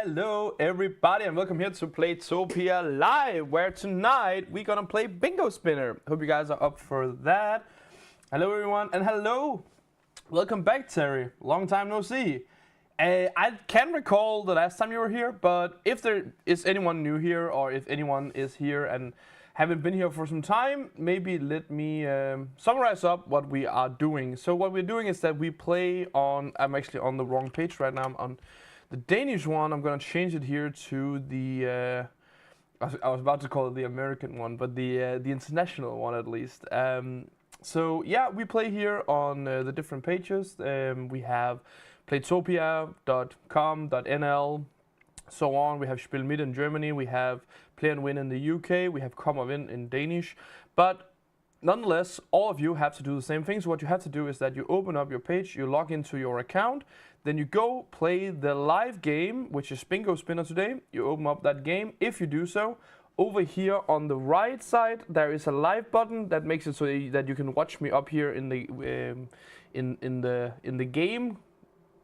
Hello everybody and welcome here to Playtopia Live, where tonight we're gonna play Bingo Spinner. Hope you guys are up for that. Hello everyone, and hello! Welcome back, Terry. Long time no see. I can't recall the last time you were here, but if there is anyone new here, or if anyone is here and haven't been here for some time, maybe let me summarize up what we are doing. So what we're doing is that we play on, I'm actually on the wrong page right now, I'm on the Danish one. I'm gonna change it here to the, I was about to call it the American one, but the international one at least. So yeah, we play here on the different pages. We have playtopia.com.nl, so on. We have Spiel mit in Germany, we have Play and Win in the UK, we have komogvind in Danish. But nonetheless, all of you have to do the same thing. So what you have to do is that you open up your page, you log into your account, then you go play the live game, which is Bingo Spinner today. You open up that game. If you do so, over here on the right side, there is a live button that makes it so that you can watch me up here in the in the game,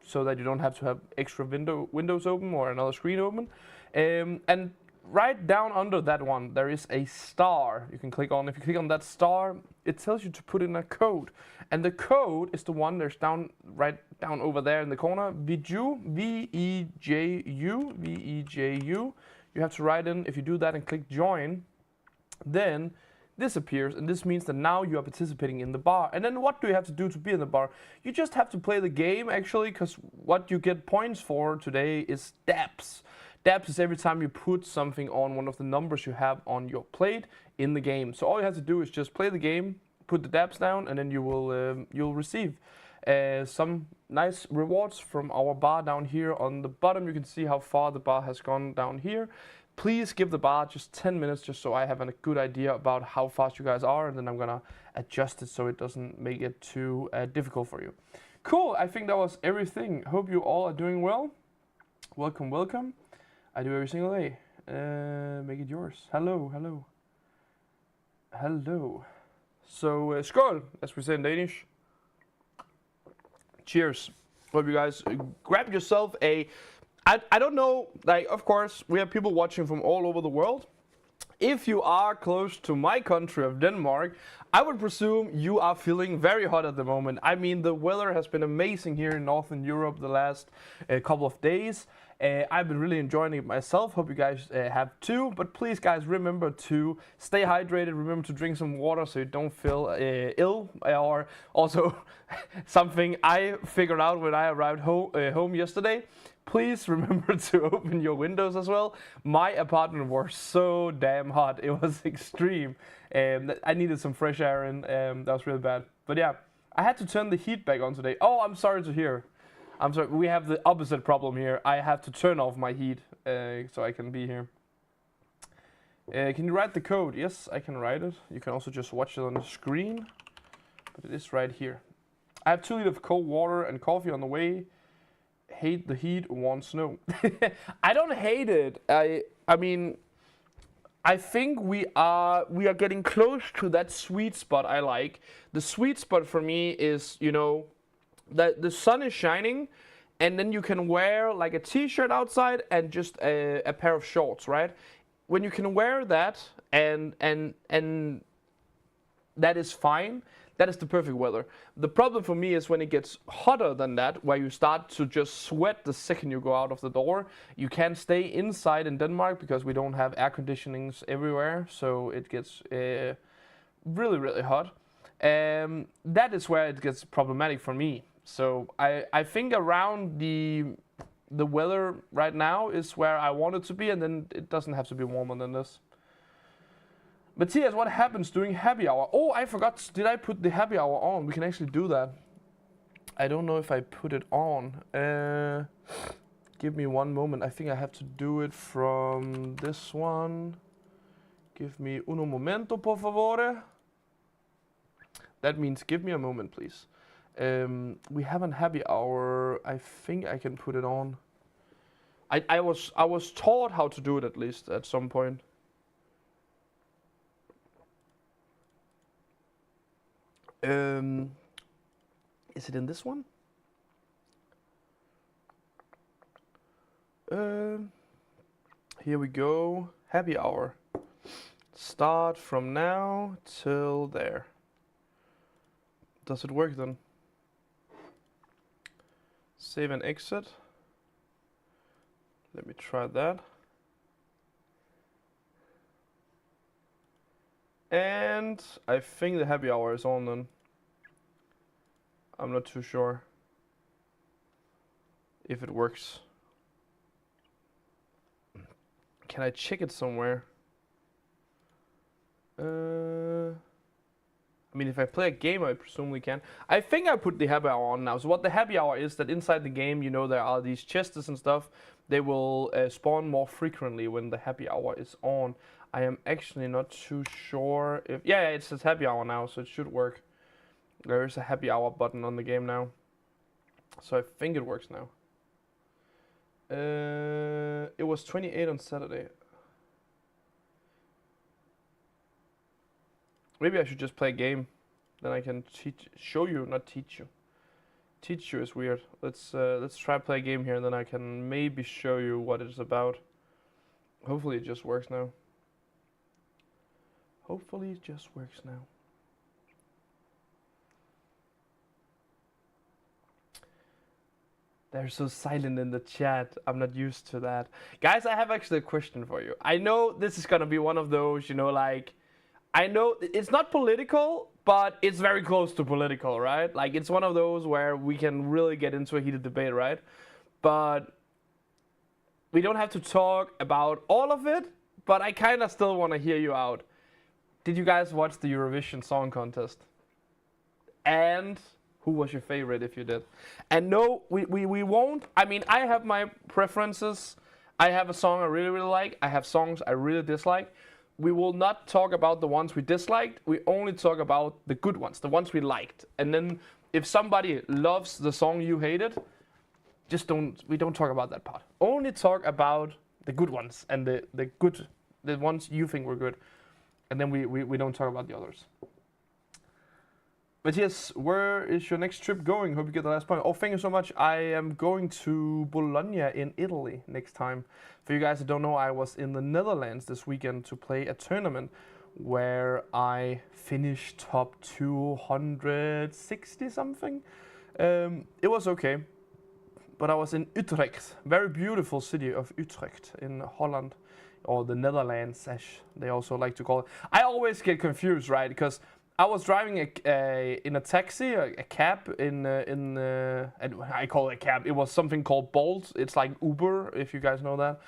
so that you don't have to have extra windows open or another screen open. And right down under that one, there is a star you can click on. If you click on that star, it tells you to put in a code. And the code is the one there's right down over there in the corner. Viju, V-E-J-U, V-E-J-U. You have to write in, if you do that and click join, then this appears, and this means that now you are participating in the bar. And then what do you have to do to be in the bar? You just have to play the game, actually, because what you get points for today is dabs. Dabs is every time you put something on one of the numbers you have on your plate in the game. So all you have to do is just play the game, put the dabs down, and then you will you'll receive some nice rewards from our bar down here on the bottom. You can see how far the bar has gone down here. Please give the bar just 10 minutes just so I have a good idea about how fast you guys are, and then I'm gonna adjust it so it doesn't make it too difficult for you. Cool, I think that was everything. Hope you all are doing well. Welcome, welcome. I do every single day. Make it yours. Hello, hello. Hello. So, skål, as we say in Danish. Cheers. Hope you guys grab yourself a... I don't know, like, of course, we have people watching from all over the world. If you are close to my country of Denmark, I would presume you are feeling very hot at the moment. I mean, the weather has been amazing here in Northern Europe the last couple of days. I've been really enjoying it myself. Hope you guys have too. But please, guys, remember to stay hydrated. Remember to drink some water so you don't feel ill. Or also something I figured out when I arrived home yesterday. Please remember to open your windows as well. My apartment was so damn hot. It was extreme. I needed some fresh air and that was really bad. But yeah, I had to turn the heat back on today. Oh, I'm sorry to hear. I'm sorry, we have the opposite problem here. I have to turn off my heat so I can be here. Can you write the code? Yes, I can write it. You can also just watch it on the screen. But it is right here. I have 2 liters of cold water and coffee on the way. Hate the heat, want snow. I don't hate it. I mean, I think we are getting close to that sweet spot I like. The sweet spot for me is, you know, that the sun is shining, and then you can wear like a t-shirt outside and just a pair of shorts, right? When you can wear that and that is fine. That is the perfect weather. The problem for me is when it gets hotter than that, where you start to just sweat the second you go out of the door. You can't stay inside in Denmark because we don't have air conditionings everywhere, so it gets really, really hot. That is where it gets problematic for me. So I think around the weather right now is where I want it to be, and then it doesn't have to be warmer than this. Matthias, what happens during happy hour? Oh, I forgot. Did I put the happy hour on? We can actually do that. I don't know if I put it on. Give me one moment. I think I have to do it from this one. Give me uno momento, por favore. That means give me a moment, please. We have a happy hour. I think I can put it on. I was taught how to do it at least at some point. Is it in this one? Here we go. Happy hour. Start from now till there. Does it work then? Save and exit. Let me try that. And I think the happy hour is on then. I'm not too sure if it works. Can I check it somewhere? I mean, if I play a game, I presumably can. I think I put the happy hour on now. So what the happy hour is, that inside the game, you know, there are these chests and stuff. They will spawn more frequently when the happy hour is on. I am actually not too sure if... Yeah, it says happy hour now, so it should work. There is a happy hour button on the game now. So I think it works now. It was 28 on Saturday. Maybe I should just play a game. Then I can show you, not teach you. Teach you is weird. Let's try play a game here, and then I can maybe show you what it's about. Hopefully it just works now. Hopefully it just works now. They're so silent in the chat. I'm not used to that. Guys, I have actually a question for you. I know this is gonna be one of those, you know, like, I know it's not political, but it's very close to political, right? Like, it's one of those where we can really get into a heated debate, right? But we don't have to talk about all of it, but I kind of still want to hear you out. Did you guys watch the Eurovision Song Contest? And who was your favorite if you did? And no, we won't. I mean, I have my preferences. I have a song I really, really like. I have songs I really dislike. We will not talk about the ones we disliked. We only talk about the good ones, the ones we liked. And then if somebody loves the song you hated, we don't talk about that part. Only talk about the good ones and the ones you think were good. And then we don't talk about the others. But yes, where is your next trip going? Hope you get the last point. Oh, thank you so much. I am going to Bologna in Italy next time. For you guys that don't know, I was in the Netherlands this weekend to play a tournament where I finished top 260 something. It was okay. But I was in Utrecht, very beautiful city of Utrecht in Holland, or the Netherlands, as they also like to call it. I always get confused, right? Because I was driving in a taxi, a cab and I call it a cab. It was something called Bolt. It's like Uber, if you guys know that.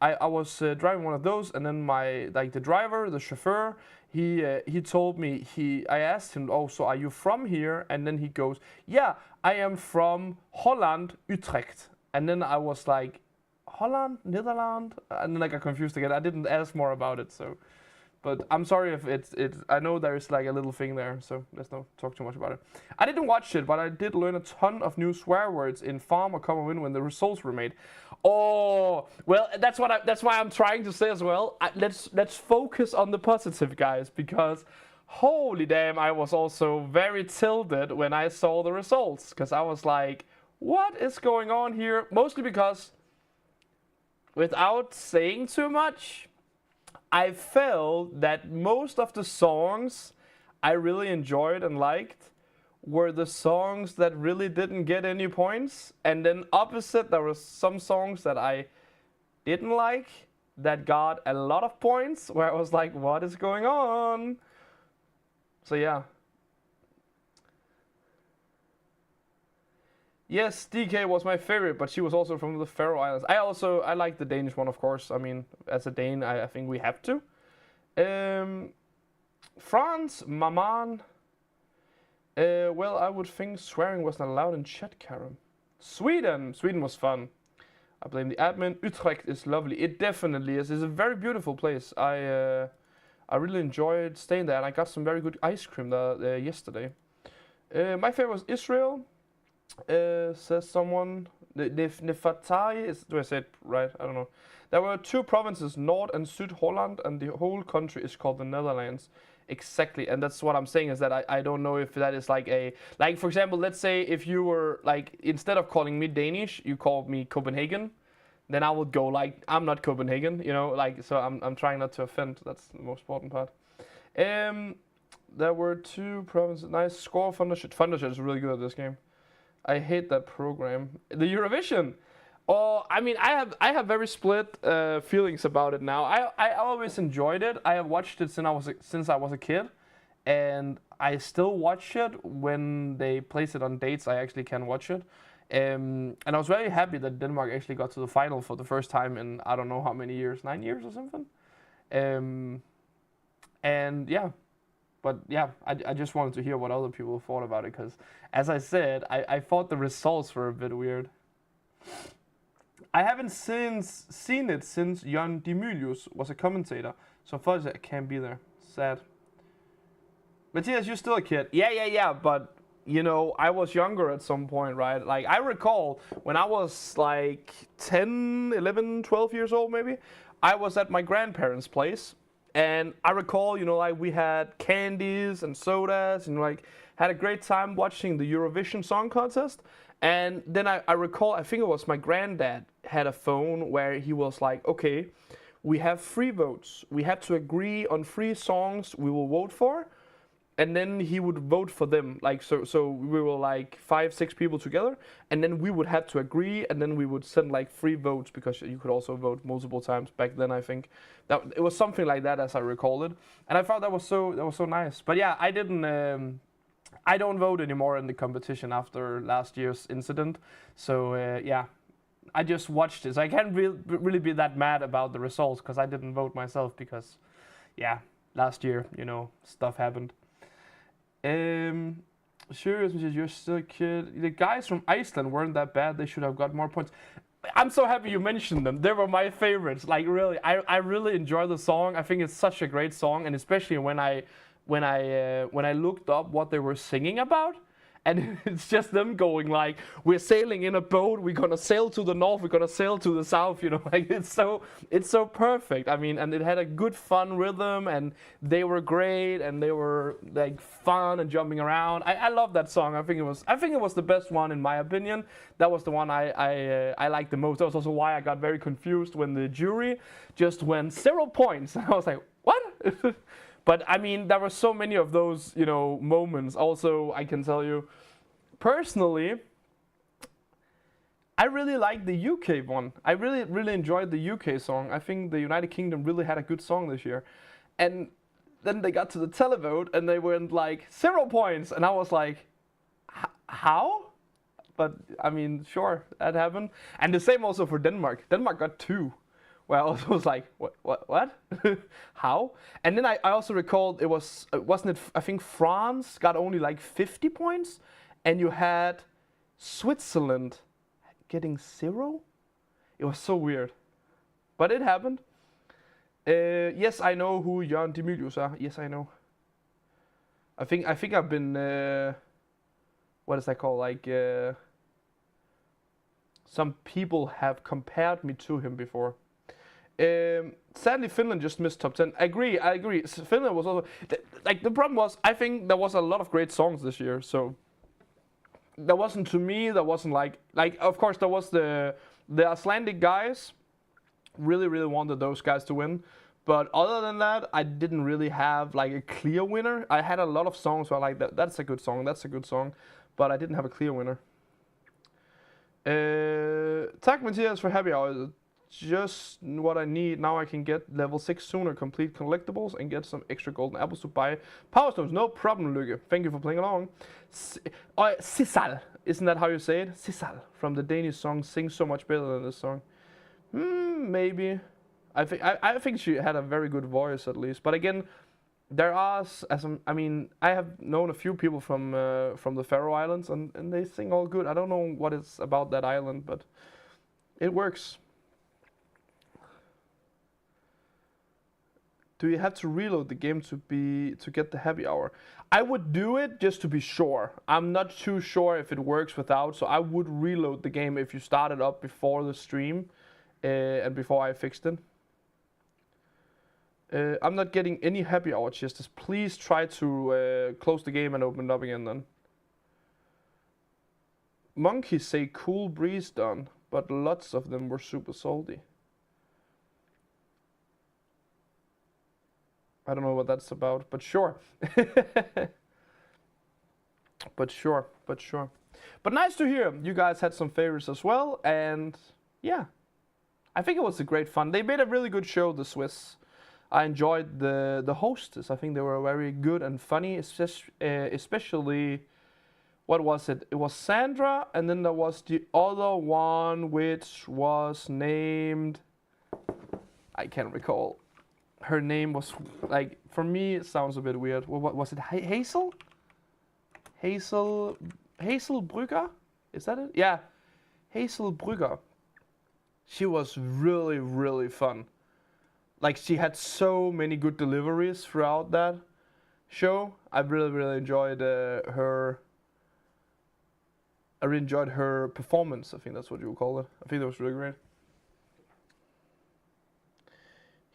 I was driving one of those, and then the driver, the chauffeur, he told me, I asked him, oh, so are you from here? And then he goes, yeah, I am from Holland, Utrecht. And then I was like, Holland, Netherlands? And then I got confused again. I didn't ask more about it, so. But I'm sorry if it's I know there's like a little thing there, so let's not talk too much about it. I didn't watch it, but I did learn a ton of new swear words in Farm or komogvind when the results were made. Oh, well, that's why I'm trying to say as well. Let's focus on the positive, guys, because holy damn, I was also very tilted when I saw the results, because I was like, what is going on here? Mostly because, without saying too much, I felt that most of the songs I really enjoyed and liked were the songs that really didn't get any points. And then opposite, there were some songs that I didn't like that got a lot of points, where I was like, what is going on? So yeah. Yes, DK was my favorite, but she was also from the Faroe Islands. I like the Danish one, of course. I mean, as a Dane, I think we have to. France, Maman. Well, I would think swearing was not allowed in chat, Karen. Sweden was fun. I blame the admin. Utrecht is lovely. It definitely is. It's a very beautiful place. I really enjoyed staying there, and I got some very good ice cream there yesterday. My favorite was Israel. Says someone. Nefertari is. Do I say it right? I don't know. There were two provinces, North and South Holland, and the whole country is called the Netherlands. Exactly, and that's what I'm saying, is that I don't know if that is like for example, let's say if you were like, instead of calling me Danish, you called me Copenhagen, then I would go like, I'm not Copenhagen, you know, like, so I'm trying not to offend. That's the most important part. There were two provinces. Nice score. Thundershot is really good at this game. I hate that program. The Eurovision. Oh, I mean, I have very split feelings about it now. I always enjoyed it. I have watched it since I was a kid, and I still watch it when they place it on dates. I actually can watch it, and I was very happy that Denmark actually got to the final for the first time in I don't know how many years, 9 years or something. And yeah. But yeah, I just wanted to hear what other people thought about it, because, as I said, I thought the results were a bit weird. I haven't seen it since Jan Dimulius was a commentator, so unfortunately I can't be there. Sad. But yes, you're still a kid. Yeah, but, you know, I was younger at some point, right? Like, I recall when I was like 10, 11, 12 years old maybe, I was at my grandparents' place. And I recall, you know, like, we had candies and sodas and like Had a great time watching the Eurovision Song Contest. And then I recall, I think it was my granddad had a phone where he was like, okay, we have 3 votes. We have to agree on 3 songs we will vote for. And then he would vote for them. Like, so we were like 5, 6 people together. And then we would have to agree. And then we would send like 3 votes, because you could also vote multiple times back then, I think. It was something like that, as I recall it. And I thought that was so nice. But yeah, I don't vote anymore in the competition after last year's incident. So yeah, I just watched it. So I can't really be that mad about the results, because I didn't vote myself, because yeah, last year, stuff happened. Serious, you're still a kid. The guys from Iceland weren't that bad. They should have got more points. I'm so happy you mentioned them. They were my favorites. Like, really, I really enjoy the song. I think it's such a great song, and especially when I looked up what they were singing about, and it's just them going like, we're sailing in a boat, we're gonna sail to the north, we're gonna sail to the south, like it's so perfect. I mean, and it had a good fun rhythm, and they were great, and they were like fun and jumping around. I love that song. I think it was the best one in my opinion. That was the one I liked the most. That was also why I got very confused when the jury just went 0 points. I was like, what? But I mean, there were so many of those, moments. Also, I can tell you, personally, I really liked the UK one. I really enjoyed the UK song. I think the United Kingdom really had a good song this year. And then they got to the televote and they went like 0 points. And I was like, how? But I mean, sure, that happened. And the same also for Denmark. Denmark got 2. Where I also was like, what? How? And then I also recalled wasn't it, I think France got only like 50 points, and you had Switzerland getting 0? It was so weird. But it happened. Yes, I know who Jørgen Demilius are. Yes, I know. I think I've been, what is that called? Like, some people have compared me to him before. Sadly, Finland just missed top 10. I agree. Finland was also like, the problem was, I think there was a lot of great songs this year. So there wasn't, to me, there wasn't like of course there was the Icelandic guys. Really wanted those guys to win. But other than that, I didn't really have like a clear winner. I had a lot of songs where like that's a good song, but I didn't have a clear winner. Tack Mathias for happy hour. Just what I need. Now I can get level 6 sooner, complete collectibles, and get some extra golden apples to buy power stones. No problem, Lykke. Thank you for playing along. Sissal, isn't that how you say it? Sissal from the Danish song Sing So Much Better Than This Song. Maybe. I think she had a very good voice at least. But again, there are, I have known a few people from the Faroe Islands, and they sing all good. I don't know what it's about that island, but it works. Do you have to reload the game to get the happy hour? I would do it just to be sure. I'm not too sure if it works without, so I would reload the game if you started up before the stream and before I fixed it. I'm not getting any happy hour chests. Please try to close the game and open it up again then. Monkeys say cool breeze done, but lots of them were super salty. I don't know what that's about, but sure. But sure. But nice to hear you guys had some favorites as well, and yeah. I think it was a great fun. They made a really good show, the Swiss. I enjoyed the hostess. I think they were very good and funny, especially, what was it? It was Sandra, and then there was the other one, which was named, I can't recall. Her name was, like, for me, it sounds a bit weird. What was it? Hazel? Hazel Brugger? Is that it? Yeah, Hazel Brugger. She was really fun. Like, she had so many good deliveries throughout that show. I really enjoyed her. I really enjoyed her performance. I think that's what you would call it. I think that was really great.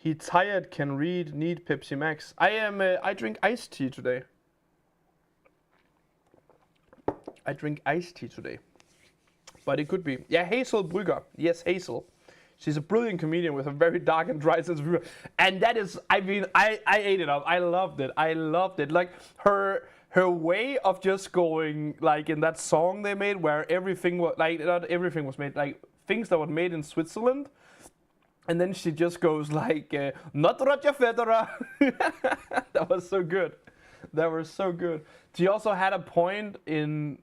He tired, can read, need Pepsi Max. I drink iced tea today. I drink iced tea today. But it could be. Yeah, Hazel Brugger. Yes, Hazel. She's a brilliant comedian with a very dark and dry sense of humor. And that is, I mean, I ate it up. I loved it. I loved it. Like, her way of just going, like, in that song they made where everything was, like, not everything was made, like, things that were made in Switzerland. And then she just goes like, not Roger Federer. That was so good. That was so good. She also had a point in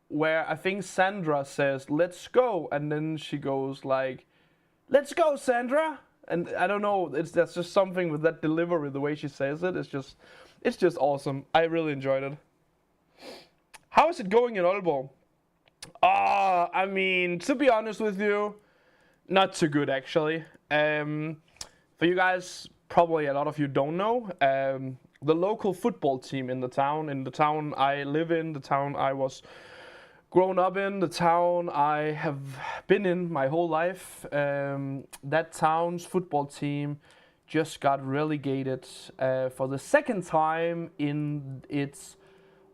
where I think Sandra says, let's go. And then she goes like, let's go, Sandra. And I don't know, that's just something with that delivery, the way she says it. It's just awesome. I really enjoyed it. How is it going in Aalborg? I mean, to be honest with you, not too good actually. For you guys, probably a lot of you don't know, the local football team in the town I live in, the town I was grown up in, the town I have been in my whole life, that town's football team just got relegated for the second time in its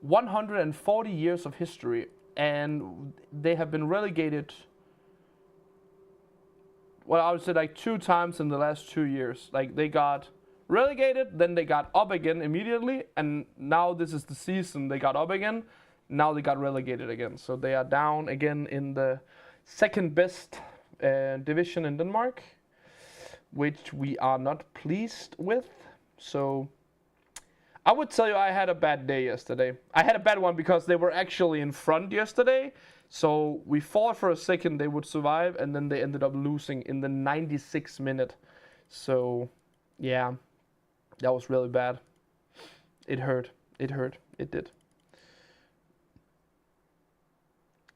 140 years of history. And they have been relegated, well, I would say like 2 times in the last 2 years. Like, they got relegated, then they got up again immediately, and now this is the season they got up again. Now they got relegated again, so they are down again in the second best division in Denmark, which we are not pleased with. So I would tell you I had a bad day yesterday. I had a bad one because they were actually in front yesterday. So we thought for a second they would survive, and then they ended up losing in the 96th minute. So yeah, that was really bad. It hurt. It hurt. It did.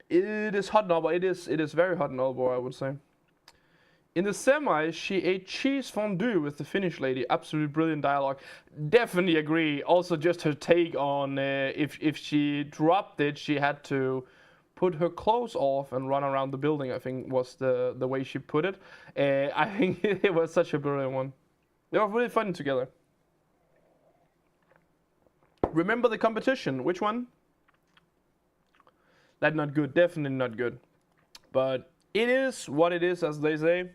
It is hot in Aalborg. It is very hot in Aalborg, I would say. In the semis, she ate cheese fondue with the Finnish lady. Absolutely brilliant dialogue. Definitely agree. Also, just her take on if she dropped it, she had to put her clothes off and run around the building, I think was the way she put it. I think it was such a brilliant one. They were really fun together. Remember the competition? Which one? That's not good. Definitely not good. But it is what it is, as they say.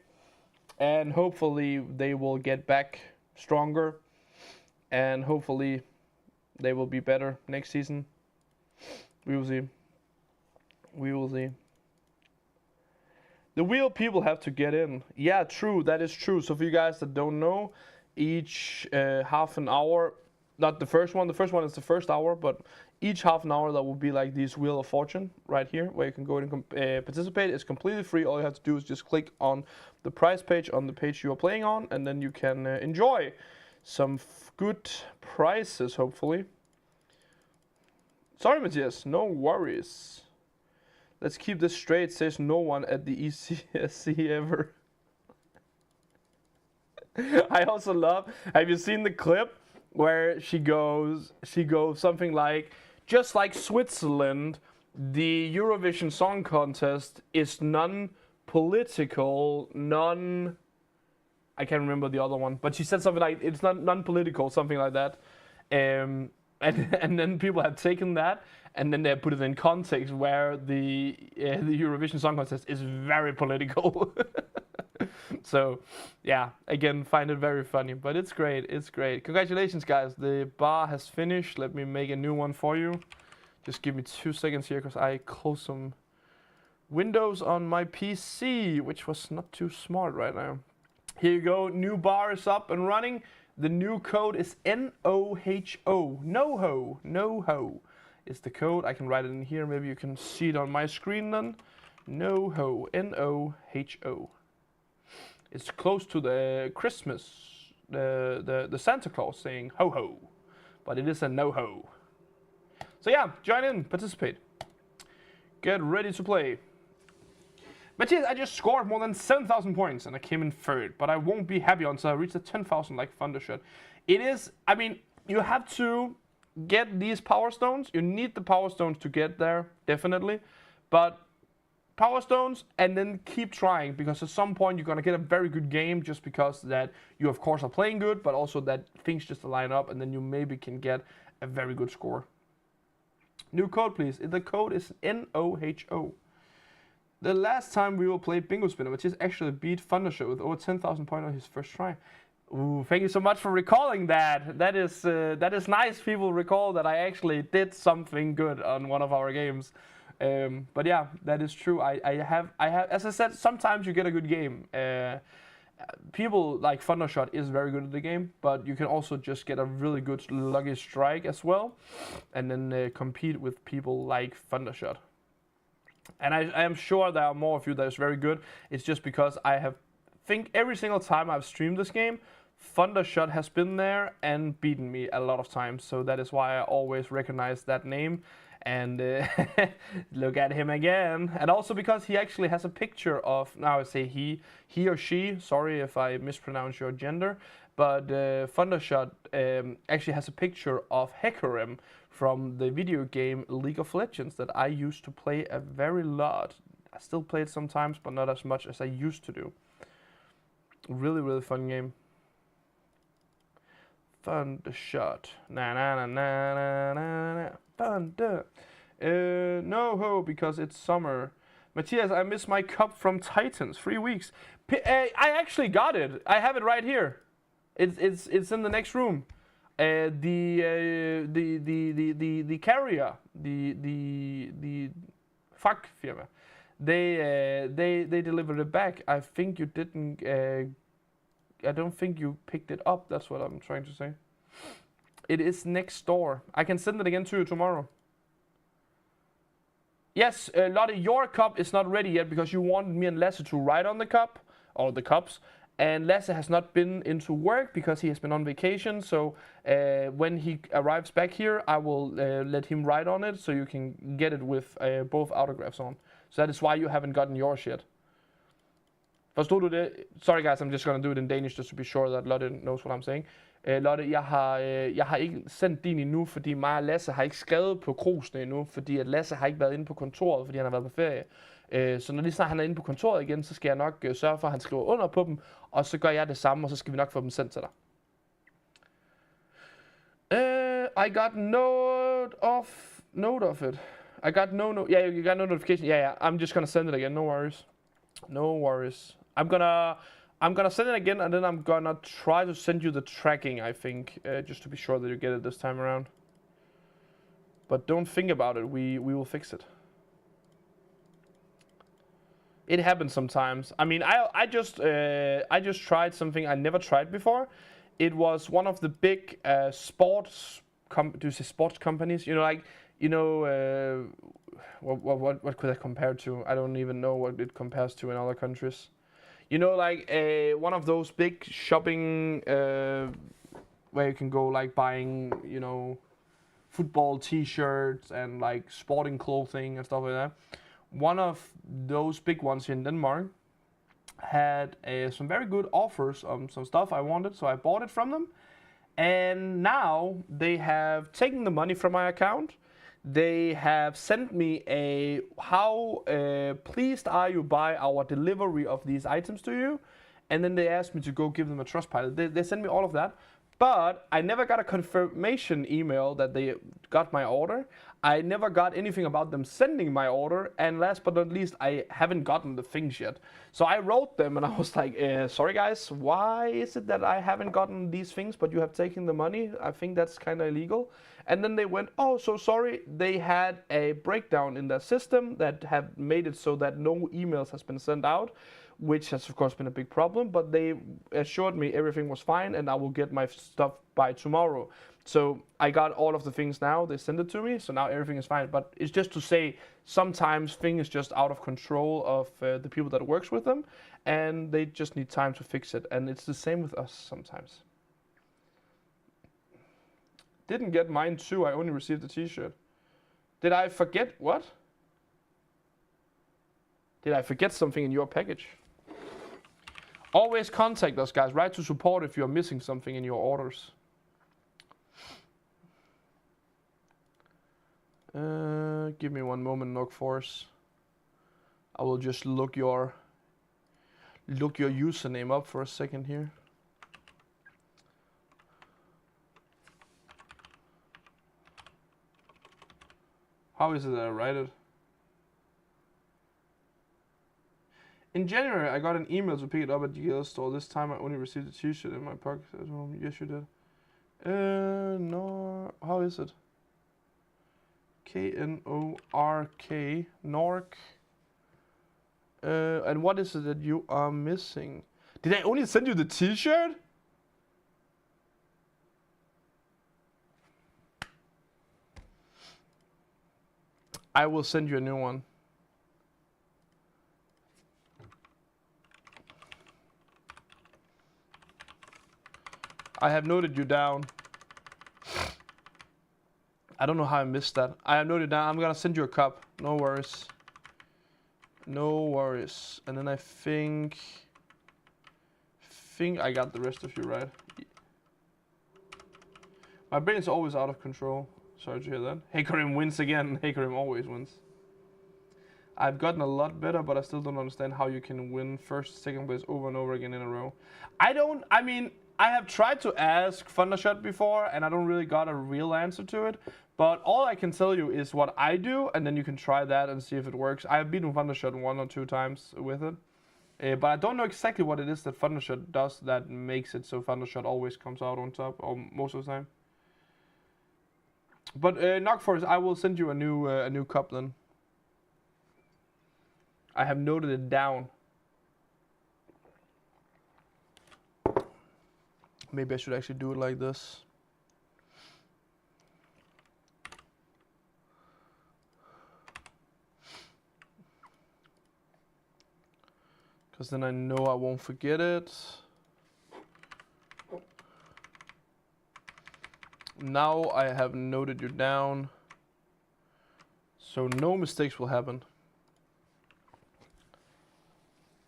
And hopefully they will get back stronger. And hopefully they will be better next season. We will see. We will see. The wheel people have to get in. Yeah, true. That is true. So for you guys that don't know, each half an hour, not the first one. The first one is the first hour, but each half an hour, that will be like this Wheel of Fortune right here, where you can go and participate. It's completely free. All you have to do is just click on the prize page on the page you are playing on, and then you can enjoy some good prizes, hopefully. Sorry, Matthias. No worries. Let's keep this straight, says no one at the ECSC ever. I also love, have you seen the clip where she goes something like, just like Switzerland, the Eurovision Song Contest is non-political, I can't remember the other one, but she said something like, it's not non-political, something like that. And then people have taken that, and then they put it in context where the Eurovision Song Contest is very political. So, yeah, again, find it very funny, but it's great. It's great. Congratulations, guys. The bar has finished. Let me make a new one for you. Just give me 2 seconds here, because I closed some windows on my PC, which was not too smart right now. Here you go. New bar is up and running. The new code is NOHO. NOHO. NOHO is the code. I can write it in here. Maybe you can see it on my screen then. NOHO. NOHO. It's close to the Christmas, the Santa Claus saying ho ho, but it is a no ho. So yeah, join in, participate, get ready to play. Matthias, I just scored more than 7,000 points and I came in third, but I won't be happy until I reach the 10,000 like Thundershot. It is, I mean, you have to get these power stones. You need the power stones to get there, definitely, but power stones, and then keep trying, because at some point you're gonna get a very good game, just because that you of course are playing good, but also that things just line up, and then you maybe can get a very good score. New code, please. The code is NOHO. The last time we will play Bingo Spinner, which is actually beat Thundershot with over 10,000 points on his first try. Ooh, thank you so much for recalling that. That is nice. People recall that I actually did something good on one of our games. But yeah, that is true. I have, as I said, sometimes you get a good game. People like Thundershot is very good at the game, but you can also just get a really good lucky strike as well, and then compete with people like Thundershot. And I am sure there are more of you that is very good. It's just because I think every single time I've streamed this game, Thundershot has been there and beaten me a lot of times. So that is why I always recognize that name. And look at him again. And also because he actually has a picture of, now I say he or she, sorry if I mispronounce your gender, but Thundershot actually has a picture of Hecarim from the video game League of Legends that I used to play a very lot. I still play it sometimes, but not as much as I used to do. Really, really fun game. Thundershot. Na na na na na na na. Thunder. No ho, because it's summer. Matthias, I missed my cup from Titans. 3 weeks. I actually got it. I have it right here. It's in the next room. The carrier, the fuck firma, they delivered it back. I think you didn't. I don't think you picked it up. That's what I'm trying to say. It is next door. I can send it again to you tomorrow. Yes, Lotte, your cup is not ready yet because you wanted me and Lasse to write on the cup, or the cups, and Lasse has not been into work because he has been on vacation. So when he arrives back here, I will let him write on it so you can get it with both autographs on. So that is why you haven't gotten yours yet. Forstod du det? Sorry guys, I'm just gonna do it in Danish just to be sure that Lotte knows what I'm saying. Lotte, jeg har ikke sendt din endnu, fordi mig og Lasse har ikke skrevet på krusene endnu, fordi at Lasse har ikke været inde på kontoret, fordi han har været på ferie. Så når lige snart han er inde på kontoret igen, så skal jeg nok sørge for, at han skriver under på dem, og så gør jeg det samme, og så skal vi nok få dem sendt til dig. I got note of it. I got yeah, you got no notification. Yeah, I'm just gonna send it again. No worries. No worries. I'm gonna send it again, and then I'm gonna try to send you the tracking, I think, just to be sure that you get it this time around. But don't think about it. We will fix it. It happens sometimes. I mean, I just tried something I never tried before. It was one of the big sports companies. You know, like what could I compare to? I don't even know what it compares to in other countries. You know, like one of those big shopping where you can go like buying, you know, football T-shirts and like sporting clothing and stuff like that. One of those big ones here in Denmark had some very good offers on some stuff I wanted, so I bought it from them. And now they have taken the money from my account. They have sent me a how pleased are you by our delivery of these items to you, and then they asked me to go give them a Trustpilot. They sent me all of that, but I never got a confirmation email that they got my order. I never got anything about them sending my order, and last but not least, I haven't gotten the things yet. So I wrote them and I was like, sorry guys, why is it that I haven't gotten these things but you have taken the money? I think that's kind of illegal. And then they went, oh, so sorry. They had a breakdown in their system that have made it so that no emails has been sent out, which has of course been a big problem, but they assured me everything was fine and I will get my stuff by tomorrow. So I got all of the things now, they sent it to me, so now everything is fine. But it's just to say, sometimes things just out of control of the people that works with them, and they just need time to fix it. And it's the same with us sometimes. Didn't get mine too, I only received the t-shirt. Did I forget what? Did I forget something in your package? Always contact us, guys. Write to support if you're missing something in your orders. Give me one moment, Nogforce. I will just look your username up for a second here. How is it that I write it? In January, I got an email to pick it up at the DL store. This time, I only received a T-shirt in my pocket at home. Yes, you did. No. How is it? K-N-O-R-K. Nork. And what is it that you are missing? Did I only send you the T-shirt? I will send you a new one. I have noted you down. I don't know how I missed that. I have noted down. I'm gonna send you a cup. No worries. No worries. And then I think I got the rest of you right. My brain is always out of control. Sorry to hear that. Hecarim wins again. Hecarim always wins. I've gotten a lot better, but I still don't understand how you can win first, second place over and over again in a row. I mean, I have tried to ask Thundershot before, and I don't really got a real answer to it. But all I can tell you is what I do, and then you can try that and see if it works. I have beaten Thundershot 1 or 2 times with it. But I don't know exactly what it is that Thundershot does that makes it so Thundershot always comes out on top, or most of the time. But Knockforce, I will send you a new cup then. I have noted it down. Maybe I should actually do it like this. Because then I know I won't forget it. Now I have noted you down. So no mistakes will happen.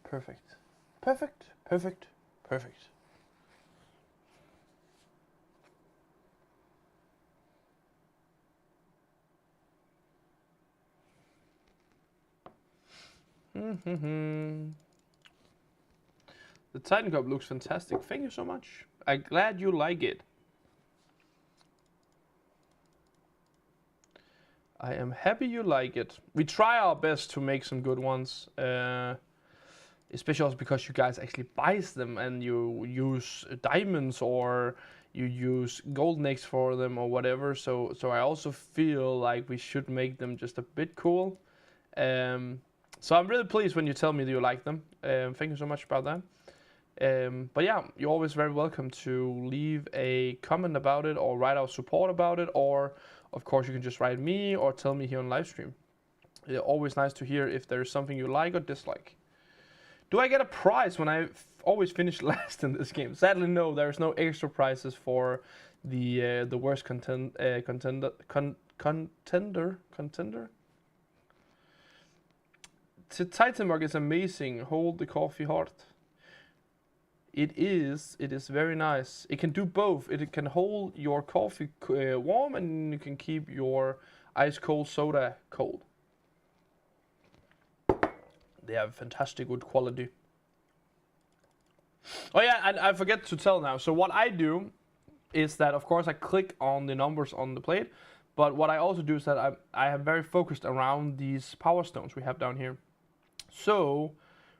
Perfect. Perfect. Perfect. Perfect. The Titan Cup looks fantastic. Thank you so much. I'm glad you like it. I am happy you like it. We try our best to make some good ones. Especially also because you guys actually buys them and you use diamonds or you use golden eggs for them or whatever. So I also feel like we should make them just a bit cool. So I'm really pleased when you tell me that you like them. Thank you so much about that. But yeah, you're always very welcome to leave a comment about it or write out support about it, or of course you can just write me or tell me here on live stream. It's always nice to hear if there's something you like or dislike. Do I get a prize when I always finish last in this game? Sadly, no. There's no extra prizes for the worst contender. The Titan mug is amazing. Hold the coffee heart. It is very nice. It can do both. It can hold your coffee warm, and you can keep your ice cold soda cold. They have fantastic good quality. Oh yeah, and I forget to tell now. So what I do is that, of course, I click on the numbers on the plate. But what I also do is that I am very focused around these power stones we have down here. So,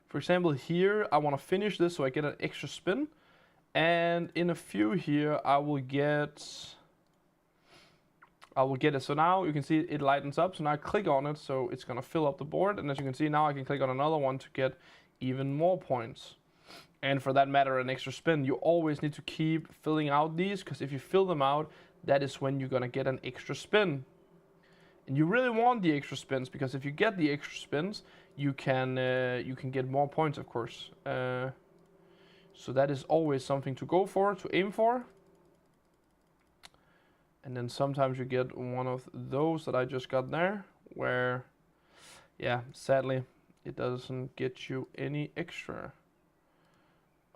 for example, here I want to finish this so I get an extra spin. And in a few here I will get it. So now you can see it lightens up. So now I click on it, so it's gonna fill up the board. And as you can see now, I can click on another one to get even more points. And for that matter, an extra spin. You always need to keep filling out these, because if you fill them out, that is when you're gonna get an extra spin. And you really want the extra spins, because if you get the extra spins, you can get more points, of course. So that is always something to go for, to aim for. And then sometimes you get one of those that I just got there, where, yeah, sadly, it doesn't get you any extra.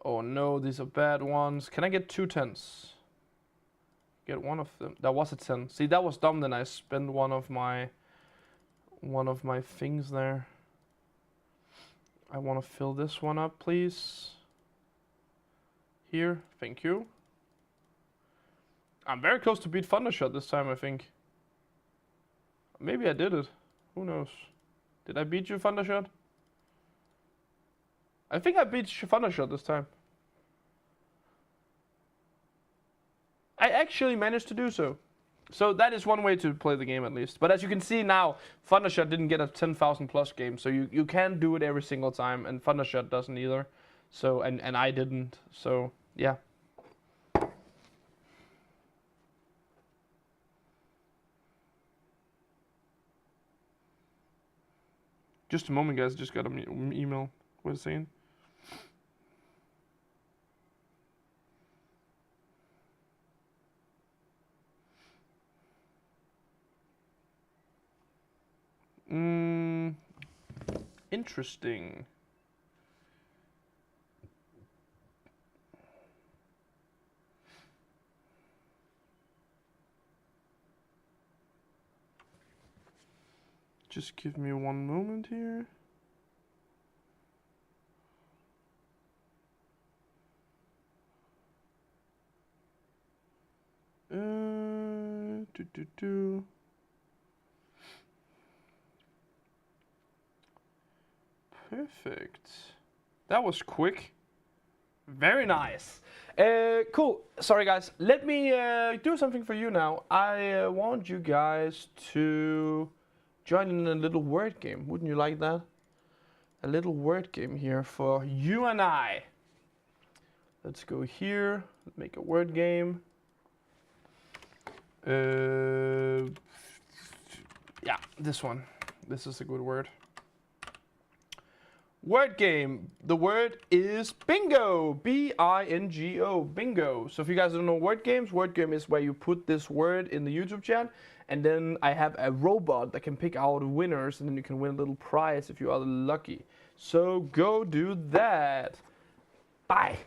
Oh no, these are bad ones. Can I get 2 10s? Get one of them. That was a 10. See, that was dumb. Then I spent one of my things there. I want to fill this one up, please. Here, thank you. I'm very close to beat Thundershot this time, I think. Maybe I did it. Who knows? Did I beat you, Thundershot? I think I beat Thundershot this time. I actually managed to do so. So that is one way to play the game at least. But as you can see now, Thundershot didn't get a 10,000 plus game. So you can't do it every single time, and Thundershot doesn't either. So and I didn't. So yeah. Just a moment, guys. Just got an email. What is it saying? Interesting. Just give me one moment here. Perfect. That was quick. Very nice. Cool. Sorry, guys. Let me do something for you now. I want you guys to join in a little word game. Wouldn't you like that? A little word game here for you and I. Let's go here. Make a word game. Yeah, this one. This is a good word. Word game. The word is bingo. B-I-N-G-O. Bingo. So if you guys don't know word game is where you put this word in the YouTube chat, and then I have a robot that can pick out winners, and then you can win a little prize if you are lucky. So go do that. Bye.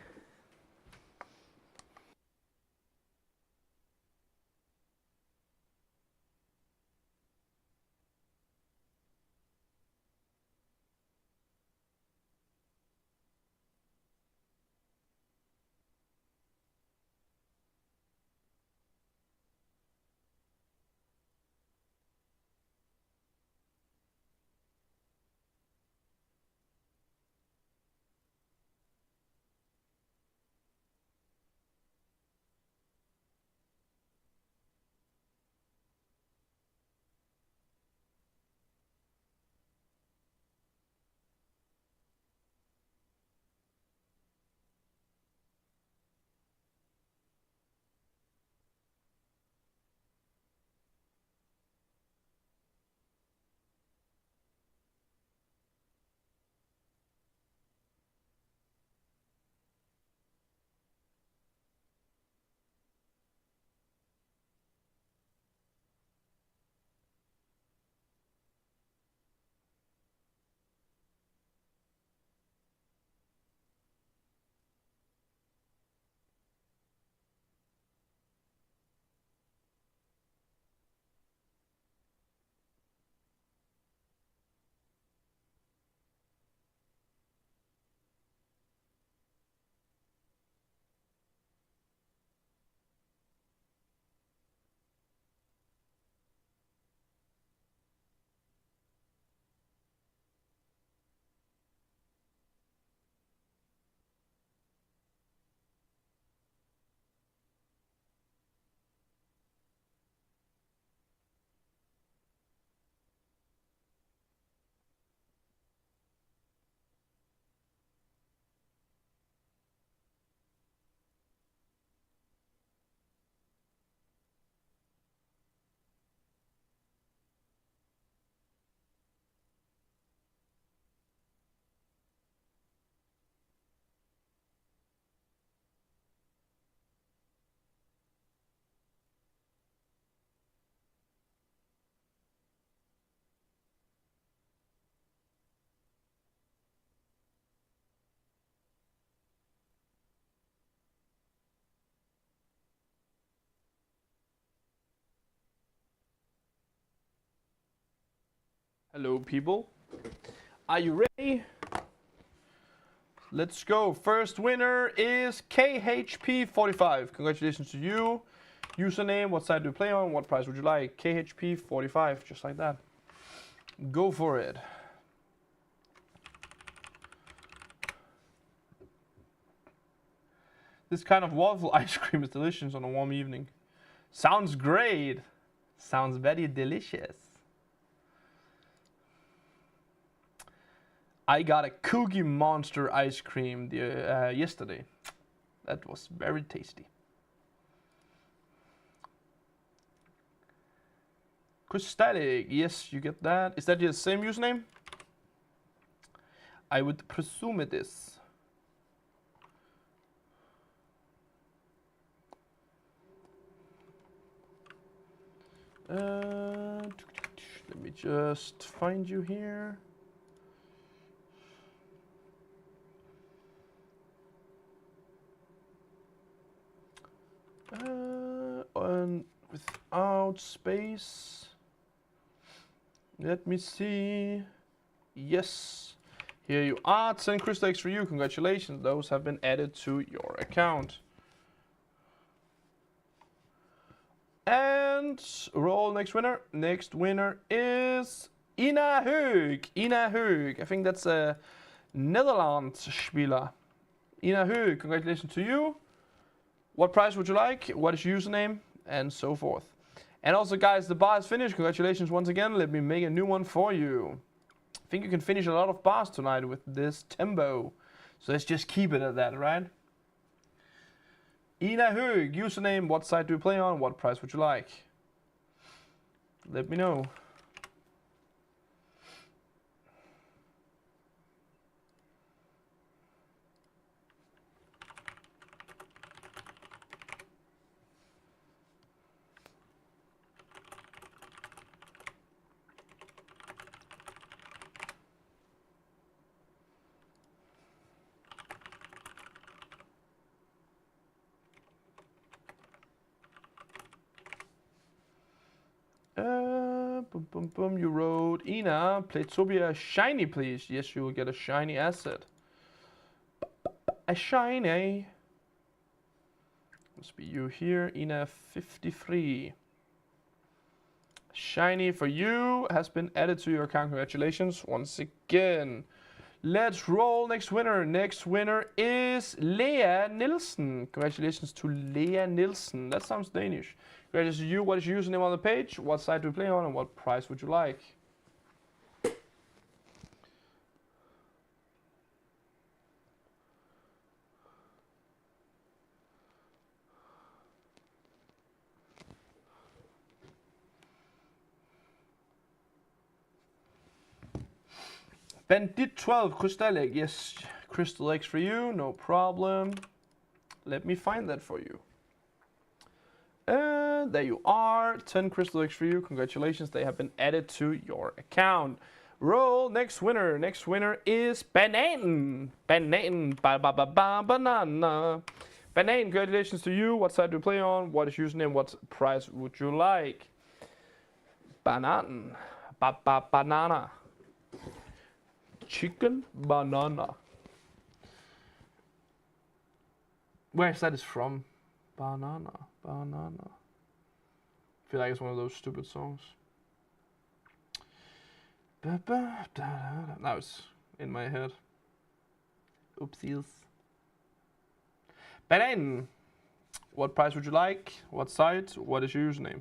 Hello, people. Are you ready? Let's go. First winner is KHP45. Congratulations to you. Username, what side do you play on? What price would you like? KHP 45, just like that. Go for it. This kind of waffle ice cream is delicious on a warm evening. Sounds great. Sounds very delicious. I got a Cookie Monster ice cream yesterday. That was very tasty. Crystallic, yes, you get that. Is that your same username? I would presume it is. Let me just find you here. And without space. Let me see. Yes. Here you are. 10 crystal eggs for you. Congratulations. Those have been added to your account. And roll next winner. Next winner is Ina Hög. Ina Hög. I think that's a Netherlands spieler. Ina Hög, congratulations to you. What price would you like? What is your username? And so forth. And also, guys, the bar is finished. Congratulations once again. Let me make a new one for you. I think you can finish a lot of bars tonight with this tempo. So let's just keep it at that, right? Ina Hög, username, what side do you play on? What price would you like? Let me know. You wrote Ina, Playtopia, shiny please. Yes, you will get a shiny asset. A shiny. Must be you here, Ina 53. Shiny for you has been added to your account. Congratulations once again. Let's roll next winner. Next winner is Lea Nielsen. Congratulations to Lea Nielsen. That sounds Danish. Congratulations to you. What is your username on the page? What side do you play on? And what price would you like? Bandit 12, Crystal Egg. Yes, Crystal Eggs for you, no problem. Let me find that for you. There you are, 10 Crystal Eggs for you. Congratulations, they have been added to your account. Roll next winner. Next winner is Bananen. Bananen, banana. Bananen, congratulations to you. What side do you play on? What is your username? What price would you like? Bananen, banana. Chicken banana. Where is that from? Banana. I feel like it's one of those stupid songs. Now it's in my head. Oopsies. Bananen. What price would you like? What site? What is your username?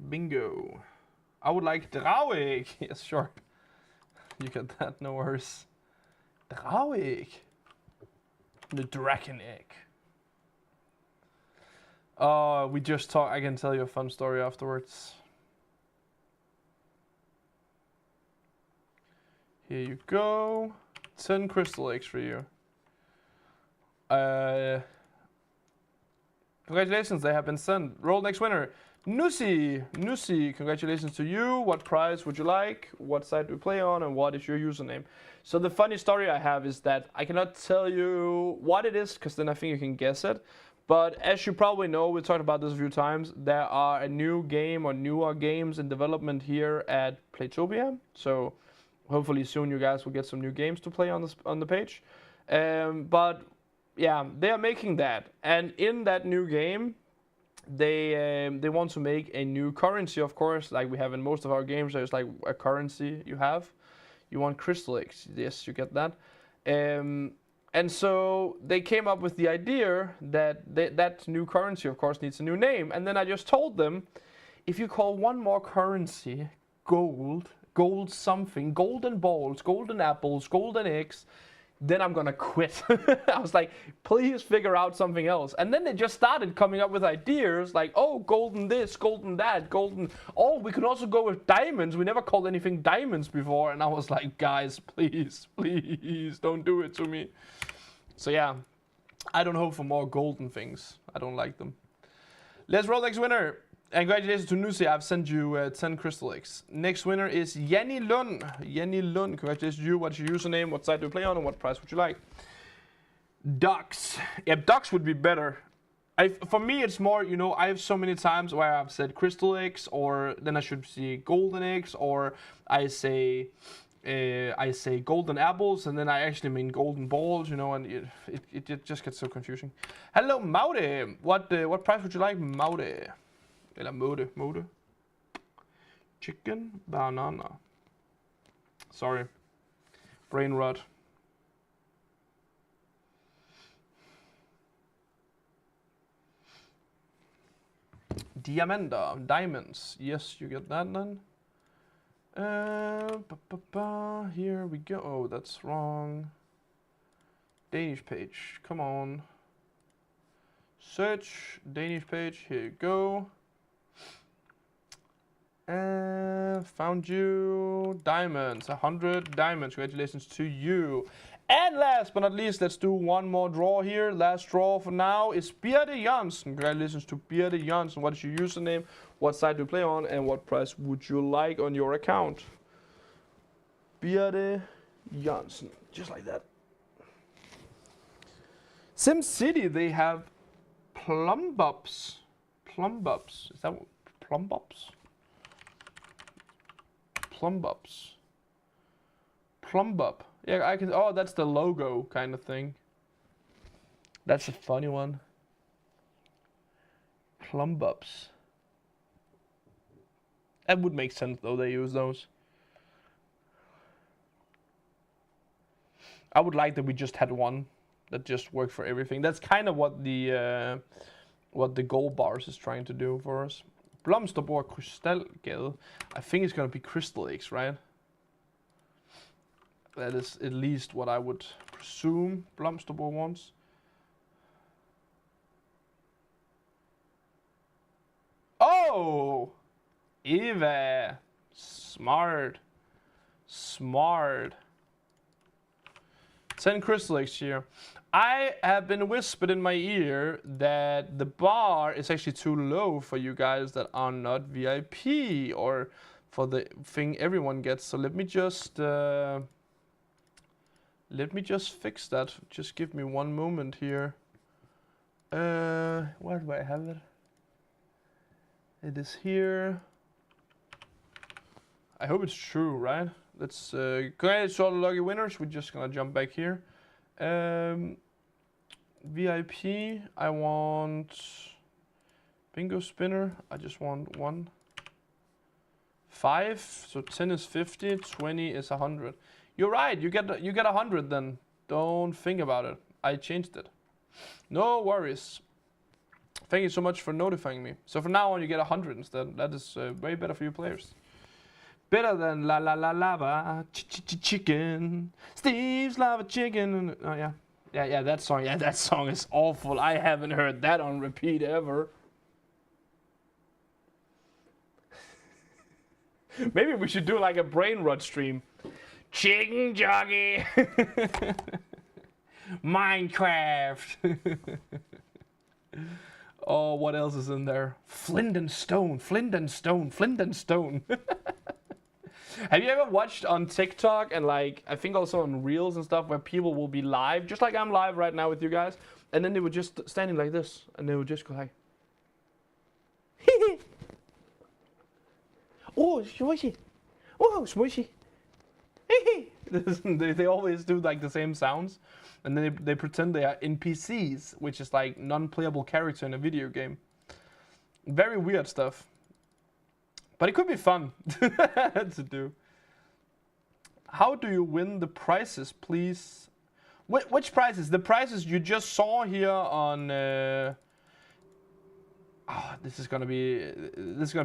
Bingo. I would like Drauig. Yes, sure. You get that, no worries. Drauig. The dragon egg. We just talked. I can tell you a fun story afterwards. Here you go. 10 crystal eggs for you. Congratulations, they have been sent. Roll next winner. Nusi, congratulations to you. What prize would you like? What side do you play on? And what is your username? So the funny story I have is that I cannot tell you what it is, because then I think you can guess it. But as you probably know, we talked about this a few times, there are a new game or newer games in development here at Playtopia. So hopefully soon you guys will get some new games to play on the page. But yeah, they are making that. And in that new game, they want to make a new currency, of course, like we have in most of our games. There's like a currency you have. You want crystal eggs. Yes, you get that. And so they came up with the idea that that new currency, of course, needs a new name. And then I just told them, if you call one more currency gold something, golden balls, golden apples, golden eggs, then I'm gonna quit. I was like, please figure out something else. And then they just started coming up with ideas like, oh, golden this, golden that, golden. Oh, we could also go with diamonds. We never called anything diamonds before. And I was like, guys, please, please don't do it to me. So yeah, I don't hope for more golden things. I don't like them. Let's roll next winner. And congratulations to Nusi, I've sent you 10 crystal eggs. Next winner is Jenny Lund. Jenny Lund, congratulations to you. What's your username? What side do you play on? And what price would you like? Ducks. Yeah, ducks would be better. For me, it's more, you know, I have so many times where I've said crystal eggs, or then I should say golden eggs, or I say golden apples, and then I actually mean golden balls, you know, and it just gets so confusing. Hello, Maude. What price would you like, Maude? Eller mode. Chicken banana. Sorry. Brain rot. Diamonds. Yes, you get that then. Here we go. Oh, that's wrong. Danish page. Come on. Search. Danish page. Here you go. Found you. Diamonds. 100 diamonds. Congratulations to you. And last but not least, let's do one more draw here. Last draw for now is Birte Janssen. Congratulations to Birte Janssen. What is your username? What side do you play on? And what price would you like on your account? Birte Janssen. Just like that. SimCity, they have Plumbops. Plumbops. Is that what? Plumbops? Plumbops. Plumbob. Yeah, I can. Oh, that's the logo kind of thing. That's a funny one. Plumbops. That would make sense though. They use those. I would like that we just had one that just worked for everything. That's kind of what the gold bars is trying to do for us. Blomsterborg Krystalgade. I think it's gonna be crystal eggs, right? That is at least what I would presume Blomsterborg wants. Oh! Eva! Smart. Smart. 10 crystal eggs here. I have been whispered in my ear that the bar is actually too low for you guys that are not VIP, or for the thing everyone gets. So let me just fix that. Just give me one moment here. Where do I have it? It is here. I hope it's true, right? Let's congratulations to all the lucky winners. We're just gonna jump back here. VIP, I want bingo spinner. I just want 1. 5, so 10 is 50, 20 is 100. You're right, you get 100 then. Don't think about it. I changed it. No worries. Thank you so much for notifying me. So from now on you get 100 instead. That is way better for you players. Better than la la la lava chicken. Steve's lava chicken. Oh yeah. Yeah, that song. Yeah, that song is awful. I haven't heard that on repeat ever. Maybe we should do like a brain rot stream. Chicken jockey. Minecraft. Oh, what else is in there? Flint and stone, flint and stone, flint and stone. Have you ever watched on TikTok and like I think also on Reels and stuff where people will be live, just like I'm live right now with you guys, And then they were just standing like this, and they would just go like, oh, smushy, oh, smushy. They always do like the same sounds, and then they pretend they are NPCs, which is like non-playable character in a video game. Very weird stuff. But it could be fun to do. How do you win the prizes, please? Which prizes? The prizes you just saw here on. This is gonna be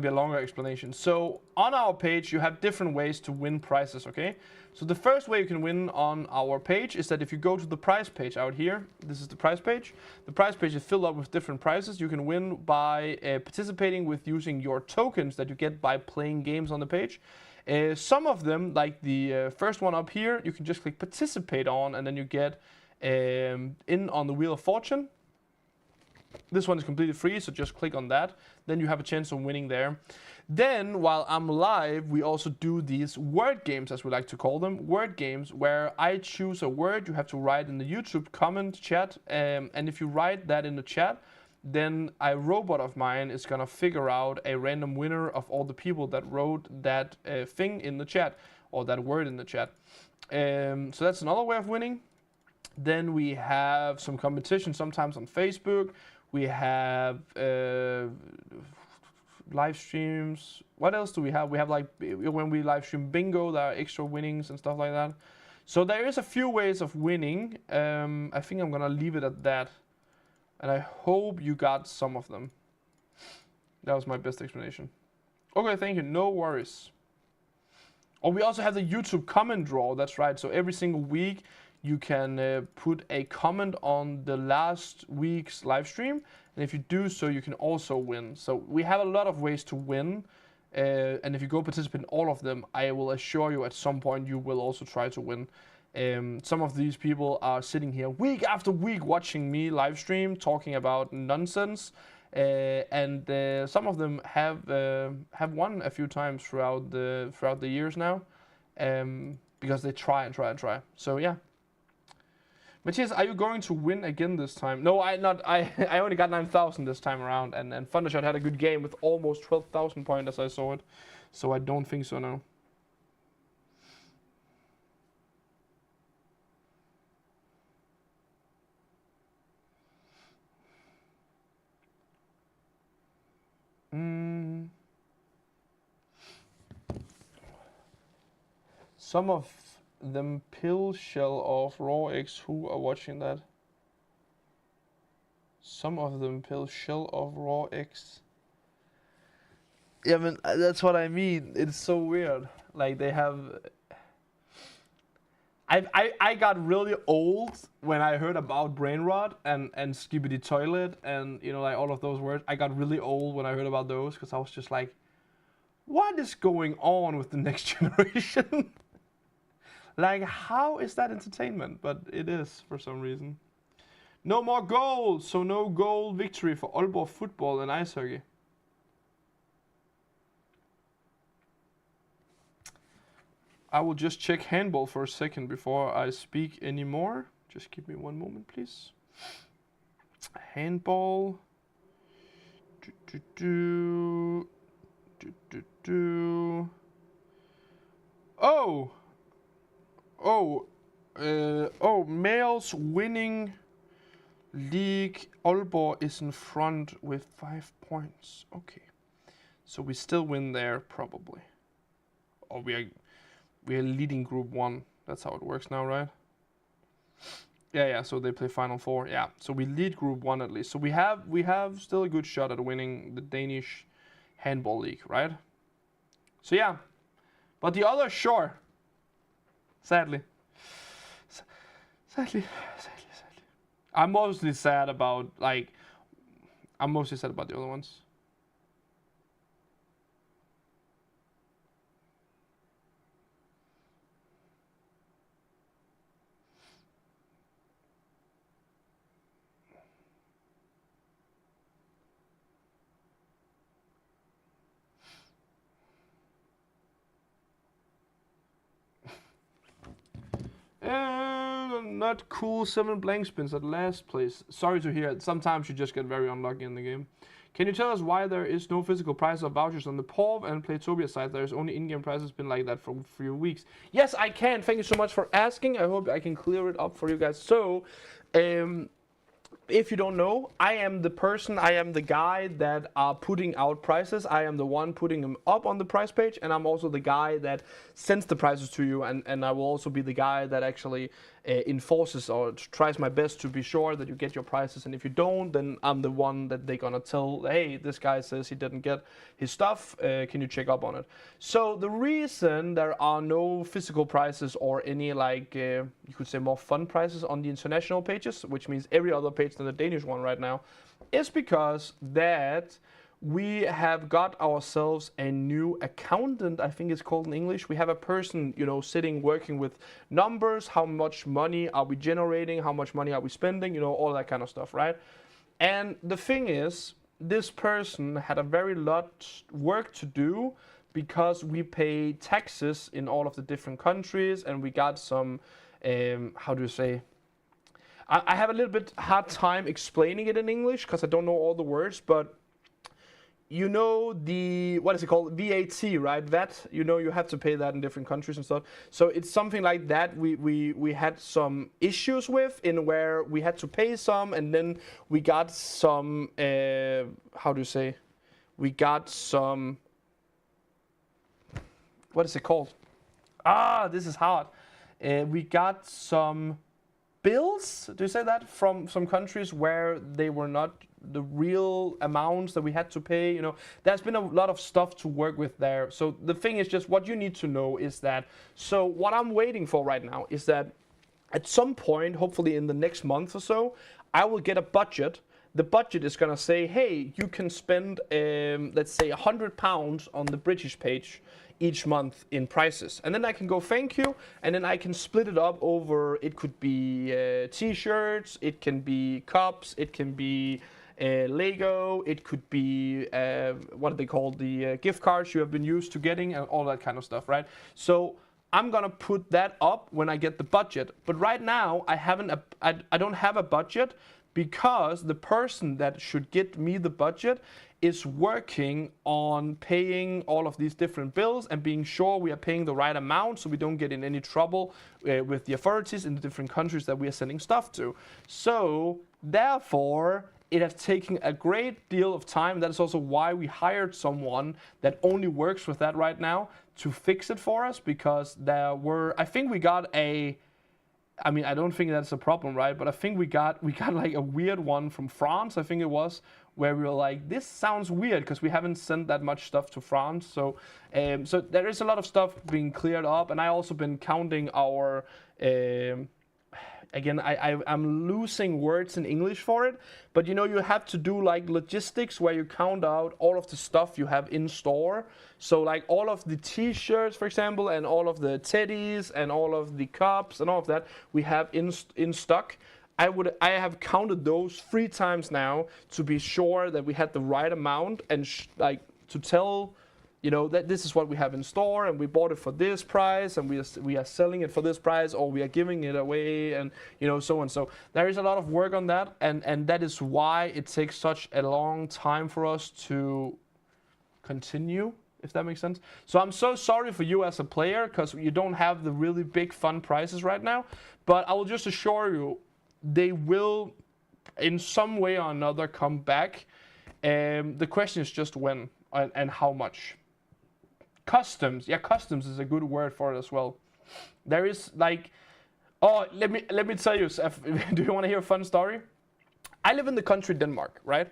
a longer explanation. So on our page, you have different ways to win prizes. Okay. So the first way you can win on our page is that if you go to the prize page out here, this is the prize page. The prize page is filled up with different prizes. You can win by participating with using your tokens that you get by playing games on the page. Some of them, like the first one up here, you can just click participate on, and then you get in on the Wheel of Fortune. This one is completely free, so just click on that. Then you have a chance of winning there. Then, while I'm live, we also do these word games, as we like to call them. Word games where I choose a word you have to write in the YouTube comment chat. And if you write that in the chat, then a robot of mine is going to figure out a random winner of all the people that wrote that thing in the chat, or that word in the chat. So that's another way of winning. Then we have some competition sometimes on Facebook. We have live streams. What else do we have? We have like when we live stream bingo, there are extra winnings and stuff like that. So there is a few ways of winning. I think I'm gonna leave it at that. And I hope you got some of them. That was my best explanation. Okay, thank you. No worries. Oh, we also have the YouTube comment draw. That's right. So every single week, you can put a comment on the last week's live stream, and if you do so, you can also win. So we have a lot of ways to win, and if you go participate in all of them, I will assure you at some point you will also try to win. Some of these people are sitting here week after week watching me live stream, talking about nonsense, and some of them have won a few times throughout the years now, because they try and try and try. So yeah. Matthias, are you going to win again this time? No, I only got 9,000 this time around, and Thundershot had a good game with almost 12,000 points as I saw it. So I don't think so now. Some of them pill shell off raw eggs. Who are watching that? Some of them pill shell off raw eggs. Yeah, I mean, that's what I mean. It's so weird. Like they have. I got really old when I heard about brain rot and skibidi toilet and like all of those words. I got really old when I heard about those because I was just like, what is going on with the next generation? Like, how is that entertainment? But it is for some reason. No more goals, so no goal victory for Aalborg football and ice hockey. I will just check handball for a second before I speak anymore. Just give me one moment, please. Handball. Oh, males winning league. Aalborg is in front with 5 points. Okay, so we still win there probably. Or we are leading Group 1. That's how it works now, right? Yeah. So they play Final Four. Yeah. So we lead Group 1 at least. So we have still a good shot at winning the Danish handball league, right? So yeah. But the others, sure. Sadly. I'm mostly sad about the other ones. not cool 7 blank spins at last place. Sorry to hear it. Sometimes you just get very unlucky in the game. Can you tell us why there is no physical price of vouchers on the POV and Playtopia side? There's only in-game prices been like that for a few weeks. Yes, I can. Thank you so much for asking. I hope I can clear it up for you guys. So, if you don't know, I am the guy that are putting out prices. I am the one putting them up on the price page, and I'm also the guy that sends the prices to you, and I will also be the guy that actually enforces or tries my best to be sure that you get your prices. And if you don't, then I'm the one that they're gonna tell, hey, this guy says he didn't get his stuff, can you check up on it? So the reason there are no physical prices or any like you could say more fun prices on the international pages, which means every other page than the Danish one right now, is because that we have got ourselves a new accountant, I think it's called in English. We have a person, you know, sitting working with numbers, how much money are we generating, how much money are we spending, you know, all that kind of stuff, right? And the thing is, this person had a very lot work to do because we pay taxes in all of the different countries, and we got some, how do you say, I have a little bit hard time explaining it in English because I don't know all the words, but you know the, what is it called, VAT, right? VAT, you know, you have to pay that in different countries and stuff. So it's something like that we had some issues with, in where we had to pay some, and then we got some, how do you say, we got some, what is it called? This is hard. We got some bills, do you say that, from some countries where they were not the real amounts that we had to pay. You know, there's been a lot of stuff to work with there. So the thing is, just what you need to know is that, so what I'm waiting for right now is that at some point, hopefully in the next month or so, I will get a budget. The budget is gonna say, hey, you can spend, let's say £100 on the British page each month in prices, and then I can go thank you, and then I can split it up over, it could be t-shirts, it can be cups, it can be Lego, it could be what do they call, the gift cards you have been used to getting, and all that kind of stuff, right? So I'm gonna put that up when I get the budget, but right now I don't have a budget, because the person that should get me the budget is working on paying all of these different bills and being sure we are paying the right amount, so we don't get in any trouble with the authorities in the different countries that we are sending stuff to. So therefore, it has taken a great deal of time. That is also why we hired someone that only works with that right now to fix it for us, because there were, I think we got a, I mean, I don't think that's a problem, right? But I think we got like a weird one from France, I think it was, where we were like, this sounds weird, because we haven't sent that much stuff to France. So so there is a lot of stuff being cleared up, and I also been counting our, again, I'm losing words in English for it, but you know, you have to do like logistics where you count out all of the stuff you have in store. So like all of the t-shirts, for example, and all of the teddies and all of the cups and all of that we have in stock. I have counted those 3 times now to be sure that we had the right amount, and like to tell, you know, that this is what we have in store, and we bought it for this price, and we are selling it for this price, or we are giving it away, and you know, so on. So there is a lot of work on that, and that is why it takes such a long time for us to continue, if that makes sense. So I'm so sorry for you as a player, because you don't have the really big fun prizes right now, but I will just assure you, they will in some way or another come back. The question is just when and how much. Customs, yeah, customs is a good word for it as well. There is like, oh, let me tell you, do you want to hear a fun story? I live in the country Denmark, right?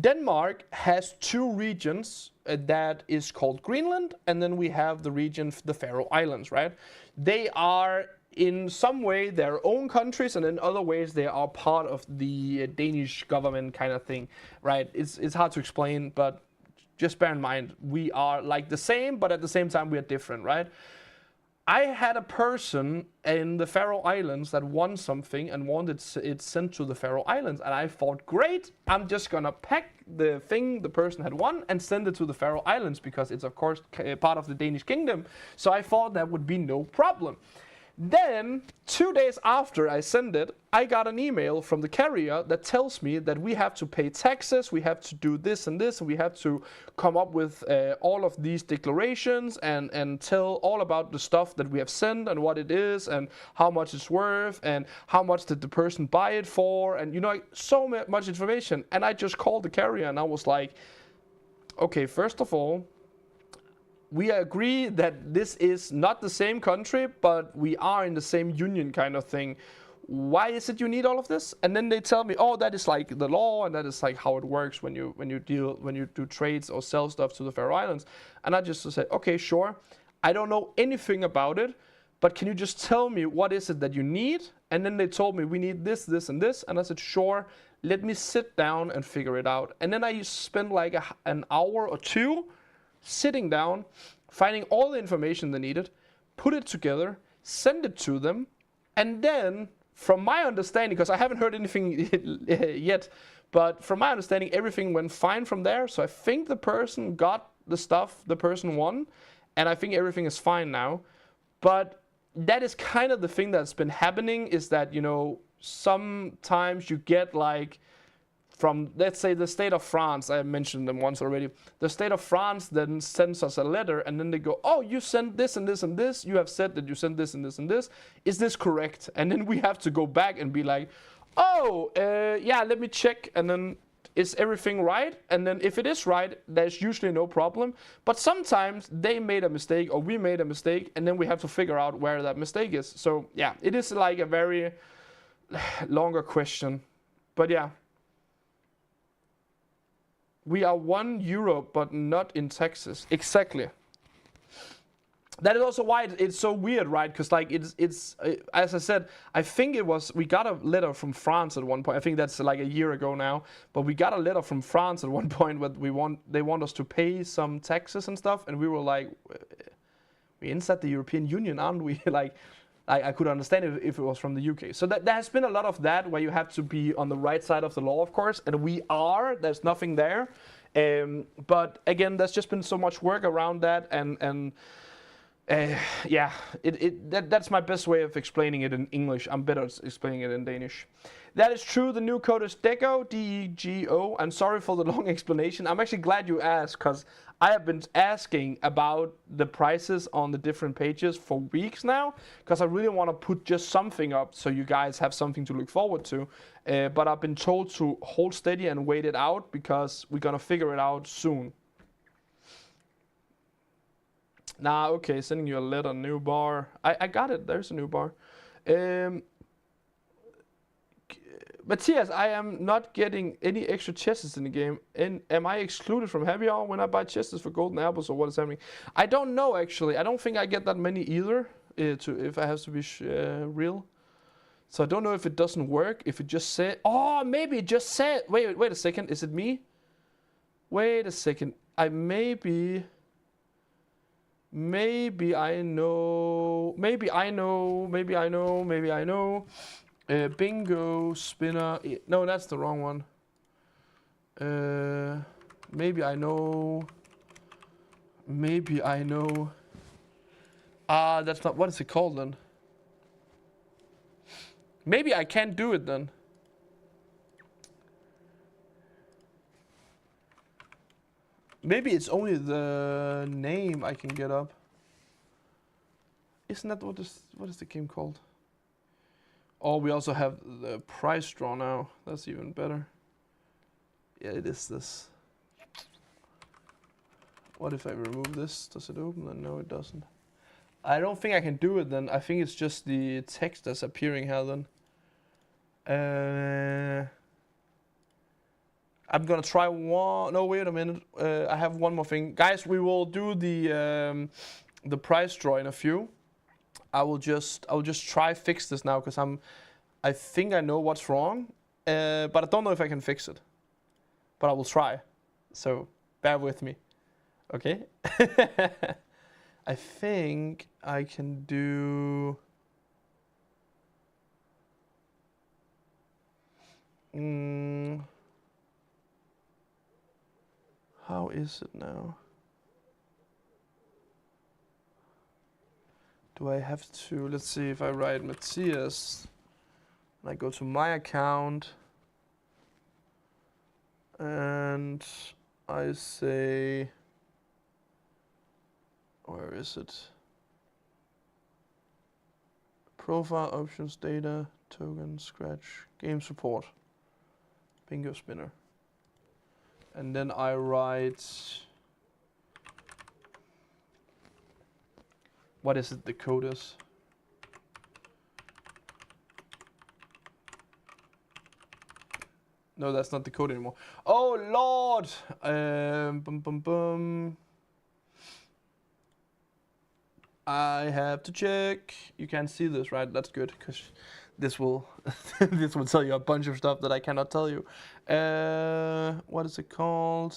Denmark has 2 regions that is called Greenland, and then we have the region, the Faroe Islands, right? They are in some way their own countries, and in other ways they are part of the Danish government kind of thing, right? It's hard to explain, but just bear in mind, we are like the same, but at the same time we are different, right? I had a person in the Faroe Islands that won something and wanted it sent to the Faroe Islands, and I thought, great, I'm just gonna pack the thing the person had won and send it to the Faroe Islands, because it's of course part of the Danish kingdom. So I thought that would be no problem. Then, 2 days after I send it, I got an email from the carrier that tells me that we have to pay taxes, we have to do this and this, and we have to come up with all of these declarations and tell all about the stuff that we have sent and what it is and how much it's worth and how much did the person buy it for, and so much information. And I just called the carrier and I was like, okay, first of all, we agree that this is not the same country, but we are in the same union kind of thing. Why is it you need all of this? And then they tell me, oh, that is like the law, and that is like how it works when you do trades or sell stuff to the Faroe Islands. And I just said, okay, sure. I don't know anything about it, but can you just tell me what is it that you need? And then they told me we need this, this, and this. And I said, sure. Let me sit down and figure it out. And then I spent like an hour or two sitting down, finding all the information they needed, put it together, send it to them, and then, from my understanding, because I haven't heard anything yet, but from my understanding, everything went fine from there. So I think the person got the stuff the person won, and I think everything is fine now. But that is kind of the thing that's been happening, is that, sometimes you get like, from, let's say, the state of France, I mentioned them once already. The state of France then sends us a letter, and then they go, oh, you sent this and this and this. You have said that you sent this and this and this. Is this correct? And then we have to go back and be like, oh, yeah, let me check. And then, is everything right? And then if it is right, there's usually no problem. But sometimes they made a mistake or we made a mistake, and then we have to figure out where that mistake is. So, yeah, it is like a very longer question. But, yeah. We are one Europe, but not in Texas. Exactly. That is also why it's so weird, right? Because like it's as I said, I think we got a letter from France at one point. I think that's like a year ago now. But we got a letter from France at one point where they want us to pay some taxes and stuff, and we were like, we're inside the European Union, aren't we? like I could understand it if it was from the UK. So there has been a lot of that where you have to be on the right side of the law, of course, and we are. There's nothing there. But again, there's just been so much work around that, and yeah, that's my best way of explaining it in English. I'm better at explaining it in Danish. That is true. The new code is DEGO, D-E-G-O. I'm sorry for the long explanation. I'm actually glad you asked, because I have been asking about the prices on the different pages for weeks now, because I really want to put just something up so you guys have something to look forward to. But I've been told to hold steady and wait it out, because we're going to figure it out soon. Nah, okay, sending you a letter, new bar. I got it, there's a new bar. Matthias, I am not getting any extra chests in the game. And am I excluded from happy hour when I buy chests for golden apples, or what is happening? I don't know, actually. I don't think I get that many either, if I have to be real. So I don't know if it doesn't work, if it just said... Oh, maybe it just said... Wait a second, is it me? Wait a second. Maybe I know. Bingo spinner. No, that's the wrong one. Maybe I know. That's not. What is it called then? Maybe I can't do it then. Maybe it's only the name I can get up. Isn't that what is the game called? Oh, we also have the price draw now. That's even better. Yeah, it is this. What if I remove this? Does it open? No, it doesn't. I don't think I can do it then. I think it's just the text that's appearing here then. I'm gonna try one. No, wait a minute. I have one more thing, guys. We will do the price draw in a few. I'll just try fix this now, because I think I know what's wrong, but I don't know if I can fix it. But I will try. So bear with me, okay? I think I can do. How is it now? Do I have to, let's see if I write Matthias, and I go to my account, and I say, where is it? Profile, options, data, token, scratch, game support, bingo spinner. And then I write, what is it the code is? No, that's not the code anymore. Oh Lord! I have to check. You can't see this, right? That's good, because this will this will tell you a bunch of stuff that I cannot tell you. What is it called?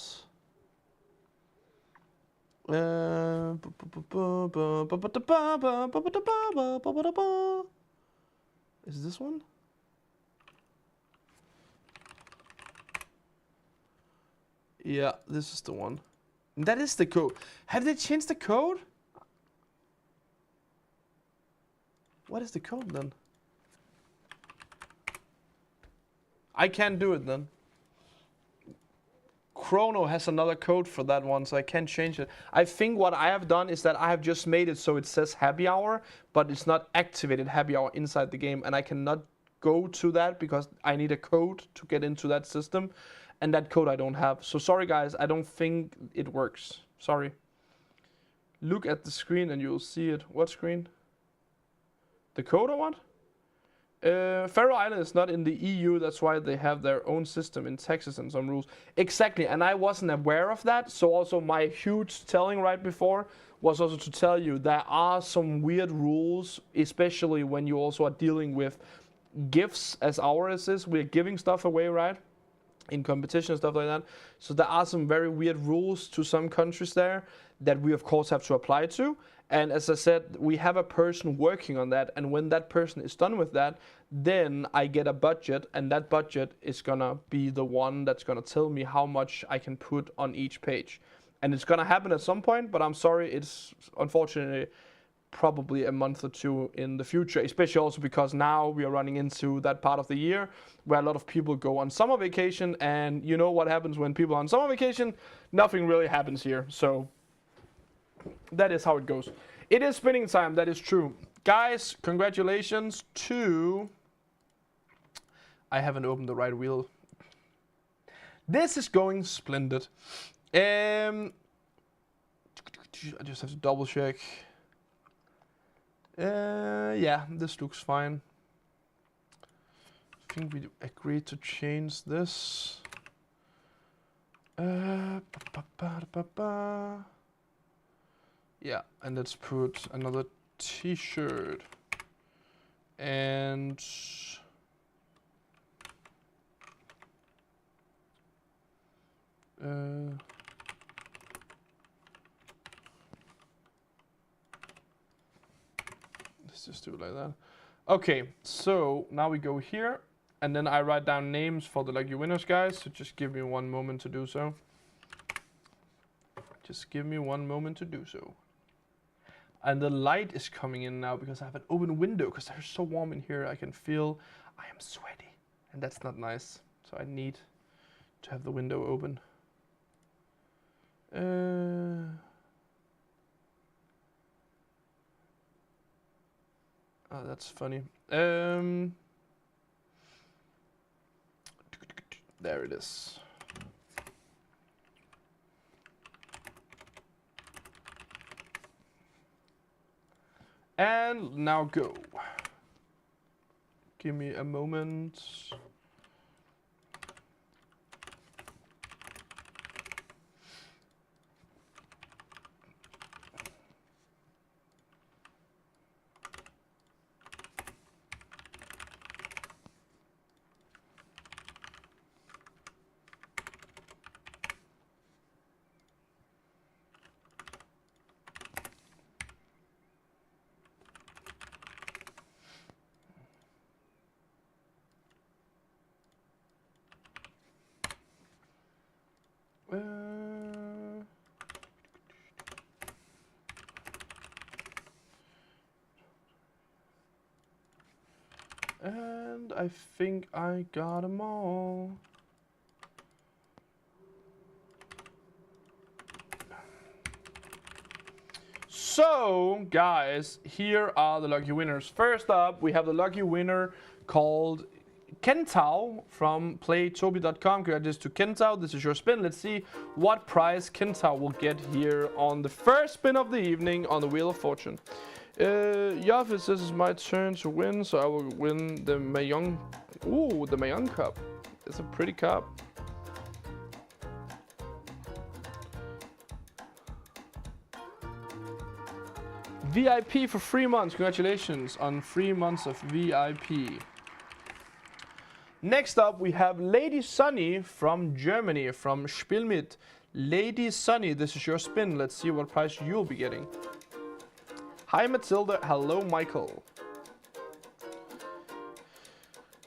Is this one? Yeah, this is the one. That is the code. Have they changed the code? What is the code then? I can't do it then. Chrono has another code for that one, so I can't change it. I think what I have done is that I have just made it so it says happy hour, but it's not activated happy hour inside the game, and I cannot go to that because I need a code to get into that system, and that code I don't have. So sorry guys, I don't think it works. Sorry. Look at the screen and you'll see it. What screen? The code or what? Faroe Island is not in the EU, that's why they have their own system in Texas and some rules. Exactly, and I wasn't aware of that, so also my huge telling right before was also to tell you there are some weird rules, especially when you also are dealing with gifts as ours is. We're giving stuff away, right? In competition and stuff like that. So there are some very weird rules to some countries there that we of course have to apply to. And as I said, we have a person working on that, and when that person is done with that, then I get a budget, and that budget is gonna be the one that's gonna tell me how much I can put on each page. And it's gonna happen at some point, but I'm sorry, it's unfortunately probably a month or two in the future, especially also because now we are running into that part of the year where a lot of people go on summer vacation, and you know what happens when people are on summer vacation? Nothing really happens here. So that is how it goes. It is spinning time, that is true. Guys, congratulations to... I haven't opened the right wheel. This is going splendid. I just have to double check. Yeah, this looks fine. I think we agreed to change this. Yeah, and let's put another t-shirt. And let's just do it like that. Okay, so now we go here, and then I write down names for the lucky winners, guys. So just give me one moment to do so. Just give me one moment to do so. And the light is coming in now because I have an open window, because it's so warm in here. I can feel I am sweaty, and that's not nice. So I need to have the window open. Oh, that's funny. There it is. And now go. Give me a moment. And I think I got them all. So, guys, here are the lucky winners. First up, we have the lucky winner called Kentao from Playtopia.com. Congratulations to Kentao. This is your spin. Let's see what prize Kentao will get here on the first spin of the evening on the Wheel of Fortune. Yoff, this is my turn to win, so I will win the Mayong. Ooh, the Mayong Cup. It's a pretty cup. VIP for 3 months. Congratulations on 3 months of VIP. Next up, we have Lady Sunny from Germany, from Spielmit. Lady Sunny, this is your spin. Let's see what prize you'll be getting. Hi, Matilda. Hello, Michael.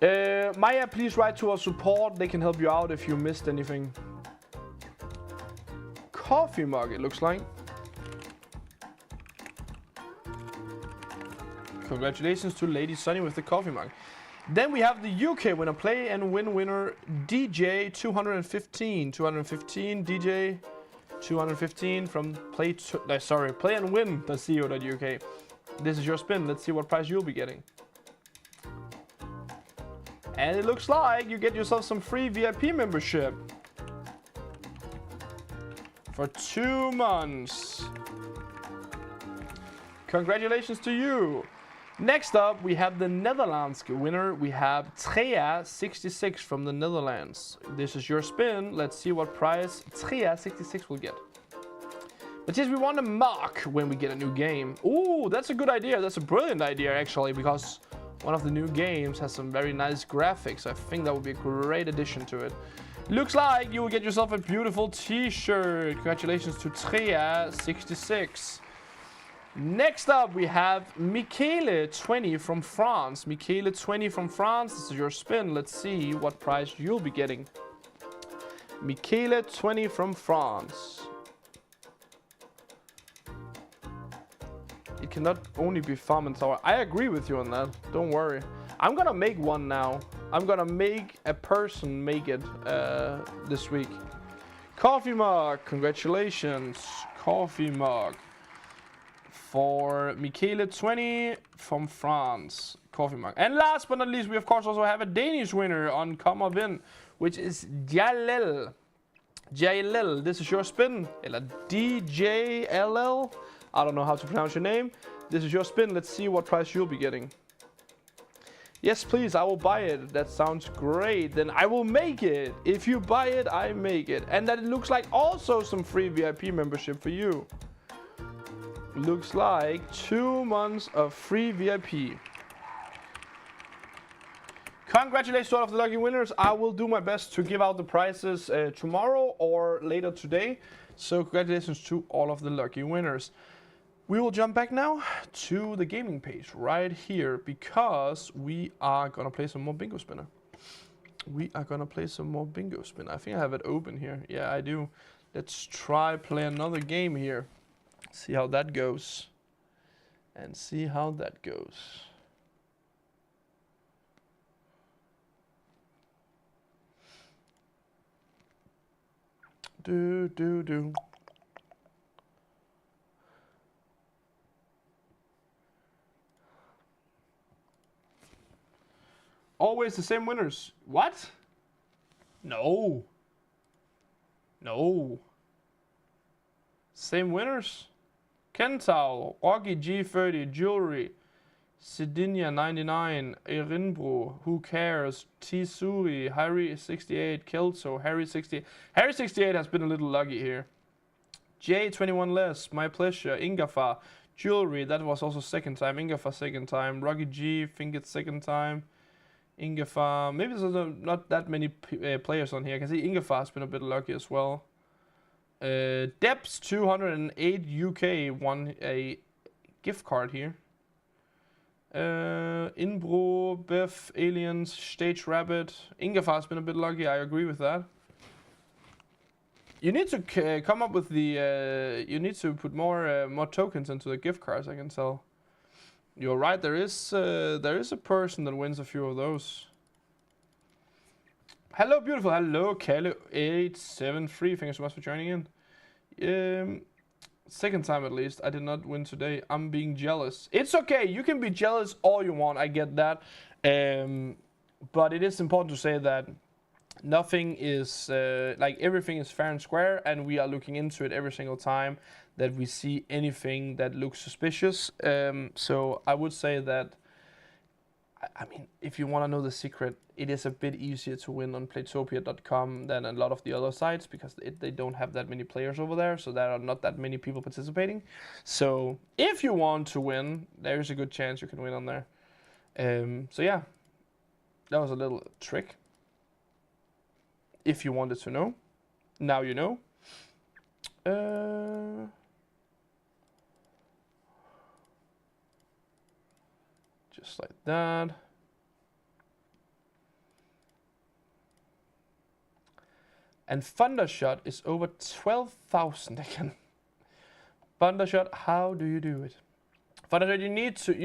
Maya, please write to our support. They can help you out if you missed anything. Coffee mug, it looks like. Congratulations to Lady Sunny with the coffee mug. Then we have the UK winner, Play and Win winner, DJ 215. 215, DJ 215 from Play and Win.co.uk. This is your spin. Let's see what prize you'll be getting. And it looks like you get yourself some free VIP membership for 2 months. Congratulations to you. Next up, we have the Netherlands winner. We have Trea66 from the Netherlands. This is your spin. Let's see what prize Trea66 will get. But yes, we want a mark when we get a new game. Ooh, that's a good idea. That's a brilliant idea, actually, because one of the new games has some very nice graphics. I think that would be a great addition to it. Looks like you will get yourself a beautiful t-shirt. Congratulations to Trea66. Next up, we have Michele20 from France. Michele20 from France, this is your spin. Let's see what prize you'll be getting. Michele20 from France. It cannot only be Farm and Tower. I agree with you on that, don't worry. I'm gonna make one now. I'm gonna make a person make it this week. Coffee mug, congratulations. Coffee mug. For Michele20 from France. Coffee mug. And last but not least, we of course also have a Danish winner on komogvind, which is Jalel. Jalel, this is your spin. Eller DJLL. I don't know how to pronounce your name. This is your spin. Let's see what prize you'll be getting. Yes, please, I will buy it. That sounds great. Then I will make it. If you buy it, I make it. And that it looks like also some free VIP membership for you. Looks like 2 months of free VIP. Congratulations to all of the lucky winners. I will do my best to give out the prizes tomorrow or later today. So congratulations to all of the lucky winners. We will jump back now to the gaming page right here because we are gonna play some more bingo spinner. I think I have it open here. Yeah, I do. Let's try play another game here. See how that goes. And see how that goes. Do. Always the same winners. What? No. Same winners? Kentao, Rocky G30, Jewelry, Sidinia 99, Erinbro, Who Cares, Tsuri, Harry 68, Kelso, Harry 68. Harry 68 has been a little lucky here. J21 Less, My Pleasure, Ingafa, Jewelry, that was also second time. Ingafa second time. Rocky G, think it's second time. Ingafa, maybe there's not that many players on here. I can see Ingafa has been a bit lucky as well. Depths 208 UK won a gift card here. Inbro, Biff, Aliens, Stage Rabbit. Ingafa has been a bit lucky, I agree with that. You need to come up with the. You need to put more tokens into the gift cards, I can tell. You're right. There is a person that wins a few of those. Hello, beautiful. Hello, Kelly873. Thank you so much for joining in. Second time at least. I did not win today. I'm being jealous. It's okay. You can be jealous all you want. I get that. But it is important to say that nothing is like everything is fair and square, and we are looking into it every single time that we see anything that looks suspicious. So I would say that, I mean, if you want to know the secret, it is a bit easier to win on Playtopia.com than a lot of the other sites, because they don't have that many players over there, so there are not that many people participating. So if you want to win, there is a good chance you can win on there. So yeah, that was a little trick. If you wanted to know, now you know. Just like that. And Thundershot is over 12,000 again. Thundershot, how do you do it? Thundershot, you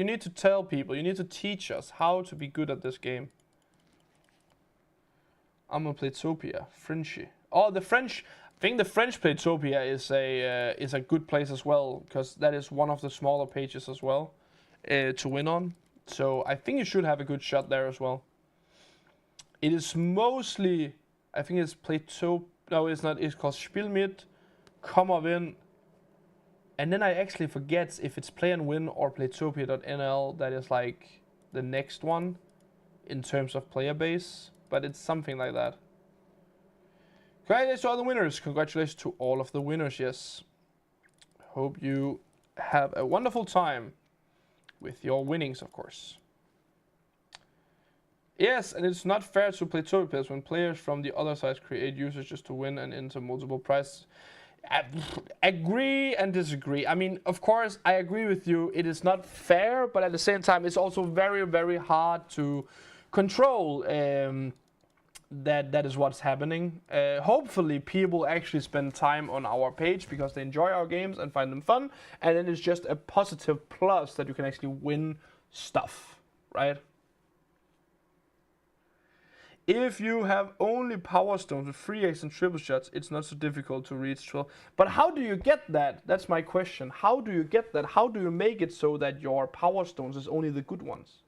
need to tell people, you need to teach us how to be good at this game. I'm on Playtopia, Frenchy. Oh, the French. I think the French Playtopia is a good place as well, because that is one of the smaller pages as well to win on. So I think you should have a good shot there as well. It is mostly, I think it's Playtopia. No, it's not. It's called Spiel mit, komogvind. And then I actually forget if it's Play and Win or Playtopia.nl that is like the next one in terms of player base. But it's something like that. Congratulations to all the winners. Congratulations to all of the winners, yes. Hope you have a wonderful time with your winnings, of course. Yes, and it's not fair to Playtopia players when players from the other sides create users just to win and enter multiple prizes. Agree and disagree. I mean, of course, I agree with you. It is not fair, but at the same time, it's also very, very hard to control. That is what's happening. Hopefully people actually spend time on our page because they enjoy our games and find them fun, and then it's just a positive plus that you can actually win stuff, right? If you have only power stones with 3x and triple shots, it's not so difficult to reach 12. But how do you get that? That's my question. How do you get that? How do you make it so that your power stones is only the good ones?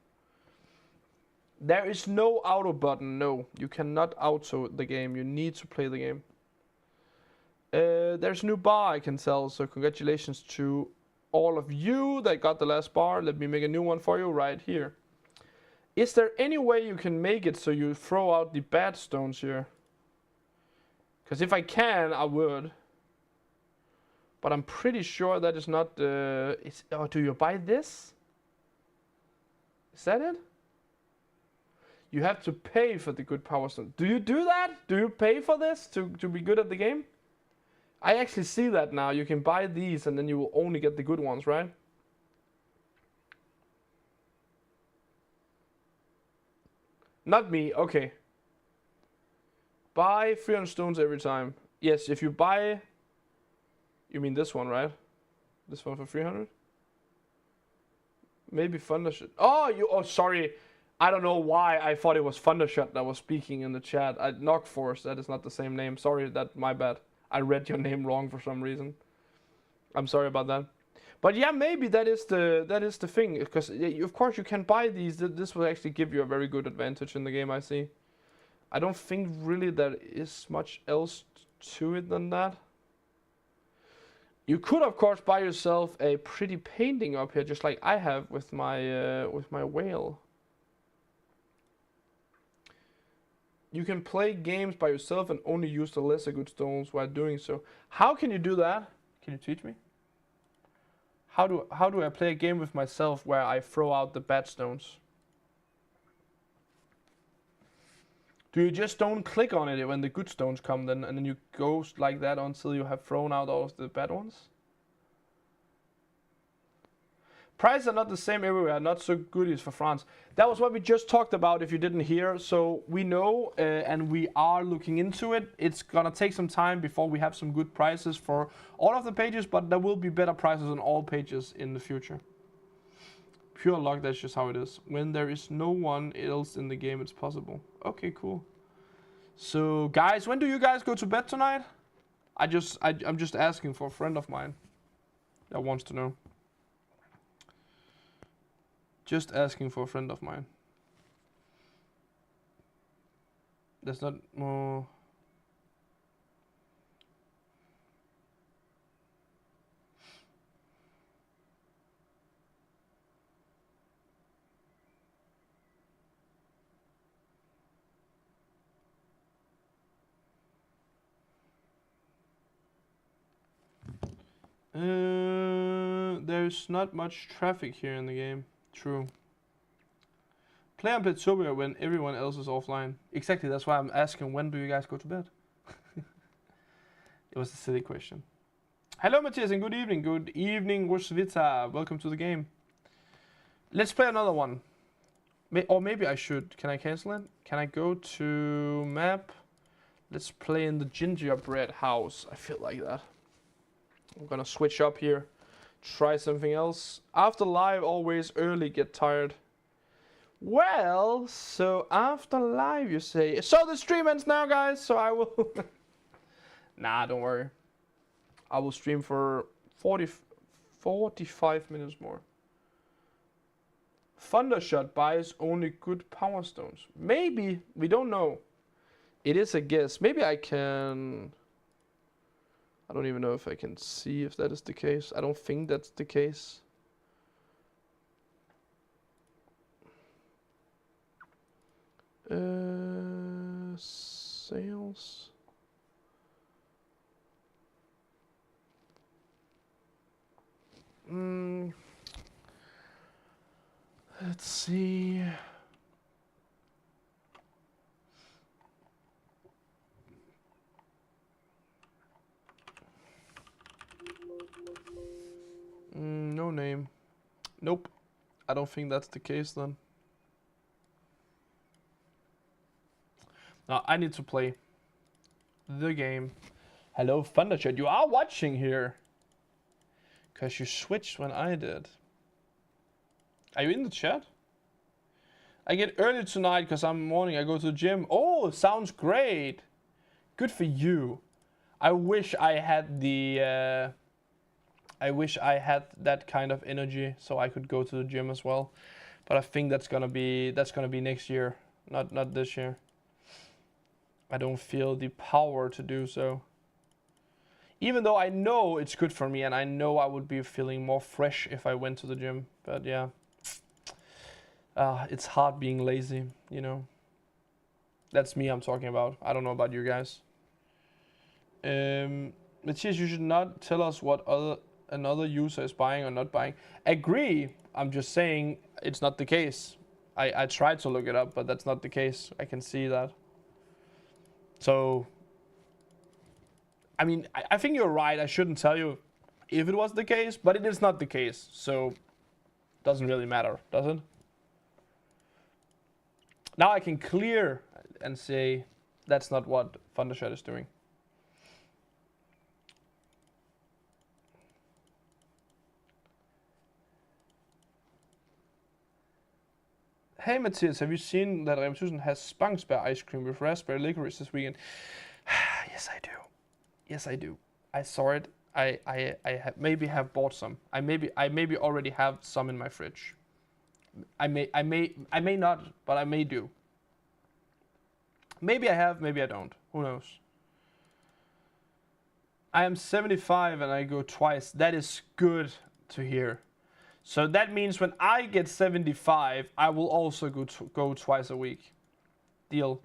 There is no auto button, no. You cannot auto the game, you need to play the game. There's a new bar I can tell, so congratulations to all of you that got the last bar. Let me make a new one for you right here. Is there any way you can make it so you throw out the bad stones here? Because if I can, I would. But I'm pretty sure that is not... oh, do you buy this? Is that it? You have to pay for the good power stone. Do you do that? Do you pay for this to be good at the game? I actually see that now. You can buy these and then you will only get the good ones, right? Not me, okay. Buy 300 stones every time. Yes, if you buy... You mean this one, right? This one for 300? Maybe Thundershot. Oh, sorry. I don't know why I thought it was Thundershot that was speaking in the chat. Knockforce, that is not the same name. Sorry, my bad. I read your name wrong for some reason. I'm sorry about that. But yeah, maybe that is the thing, because of course you can buy these. This will actually give you a very good advantage in the game, I see. I don't think really there is much else to it than that. You could of course buy yourself a pretty painting up here, just like I have with my whale. You can play games by yourself and only use the lesser good stones while doing so. How can you do that? Can you teach me? How do I play a game with myself where I throw out the bad stones? Do you just don't click on it when the good stones come then, and then you go like that until you have thrown out all of the bad ones? Prices are not the same everywhere, not so goodies for France. That was what we just talked about if you didn't hear. So we know and we are looking into it. It's gonna take some time before we have some good prices for all of the pages, but there will be better prices on all pages in the future. pure luck. That's just how it is. When there is no one else in the game, it's possible. Okay, cool. So, guys, when do you guys go to bed tonight? I'm just asking for a friend of mine that wants to know. Just asking for a friend of mine. That's not more. There's not much traffic here in the game. True. Play on Playtopia when everyone else is offline. Exactly, that's why I'm asking, when do you guys go to bed? It was a silly question. Hello, Matthias, and good evening. Good evening, Rosvita. Welcome to the game. Let's play another one. Or maybe I should. Can I cancel it? Can I go to map? Let's play in the gingerbread house. I feel like that. I'm gonna switch up here. Try something else. After live, always early get tired. Well, so after live you say. So the stream ends now, guys, so I will... Nah, don't worry. I will stream for 45 minutes more. Thundershot buys only good power stones. Maybe, we don't know. It is a guess. Maybe I can... I don't even know if I can see if that is the case. I don't think that's the case. Sales. Let's see. No name. Nope. I don't think that's the case then. Now I need to play the game. Hello, Thunderchat. You are watching here. Because you switched when I did. Are you in the chat? I get early tonight because I'm morning. I go to the gym. Oh, sounds great. Good for you. I wish I had the... I wish I had that kind of energy so I could go to the gym as well. But I think that's gonna be next year, not this year. I don't feel the power to do so. Even though I know it's good for me and I know I would be feeling more fresh if I went to the gym. But yeah, it's hard being lazy, you know. That's me I'm talking about. I don't know about you guys. Matthias, you should not tell us what another user is buying or not buying. Agree. I'm just saying it's not the case. I tried to look it up, but that's not the case. I can see that. So, I mean, I think you're right. I shouldn't tell you if it was the case, but it is not the case. So, doesn't really matter, does it? Now I can clear and say that's not what Thundershot is doing. Hey Matthias, have you seen that Revolution has Spangsberg ice cream with raspberry licorice this weekend? Yes, I do. Yes, I do. I saw it. I maybe have bought some. I maybe already have some in my fridge. I may not, but I may do. Maybe I have, maybe I don't. Who knows? I am 75 and I go twice. That is good to hear. So that means when I get 75, I will also go twice a week. Deal.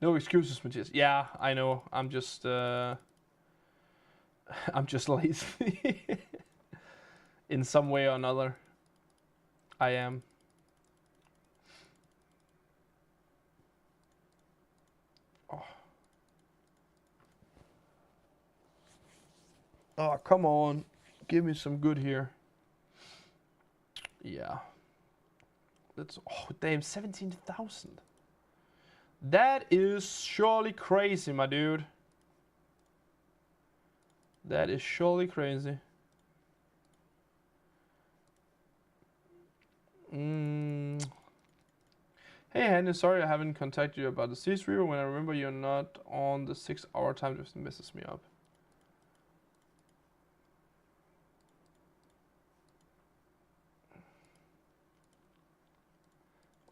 No excuses, Matthias. Yeah, I know. I'm just lazy. In some way or another, I am. Oh, come on. Give me some good here. Yeah. That's... Oh, damn, 17,000. That is surely crazy, my dude. That is surely crazy. Hey Henry, sorry I haven't contacted you about the Sea Reaver. When I remember you're not on the 6-hour time, just messes me up.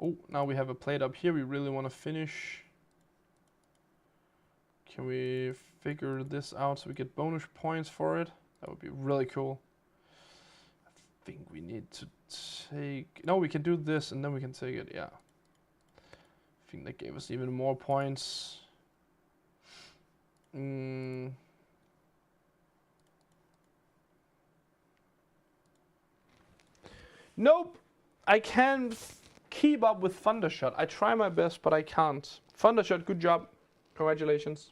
Oh, now we have a plate up here. We really want to finish. Can we figure this out so we get bonus points for it? That would be really cool. I think we need to take... No, we can do this and then we can take it, yeah. I think that gave us even more points. Nope! I can't keep up with Thundershot. I try my best, but I can't. Thundershot, good job. Congratulations.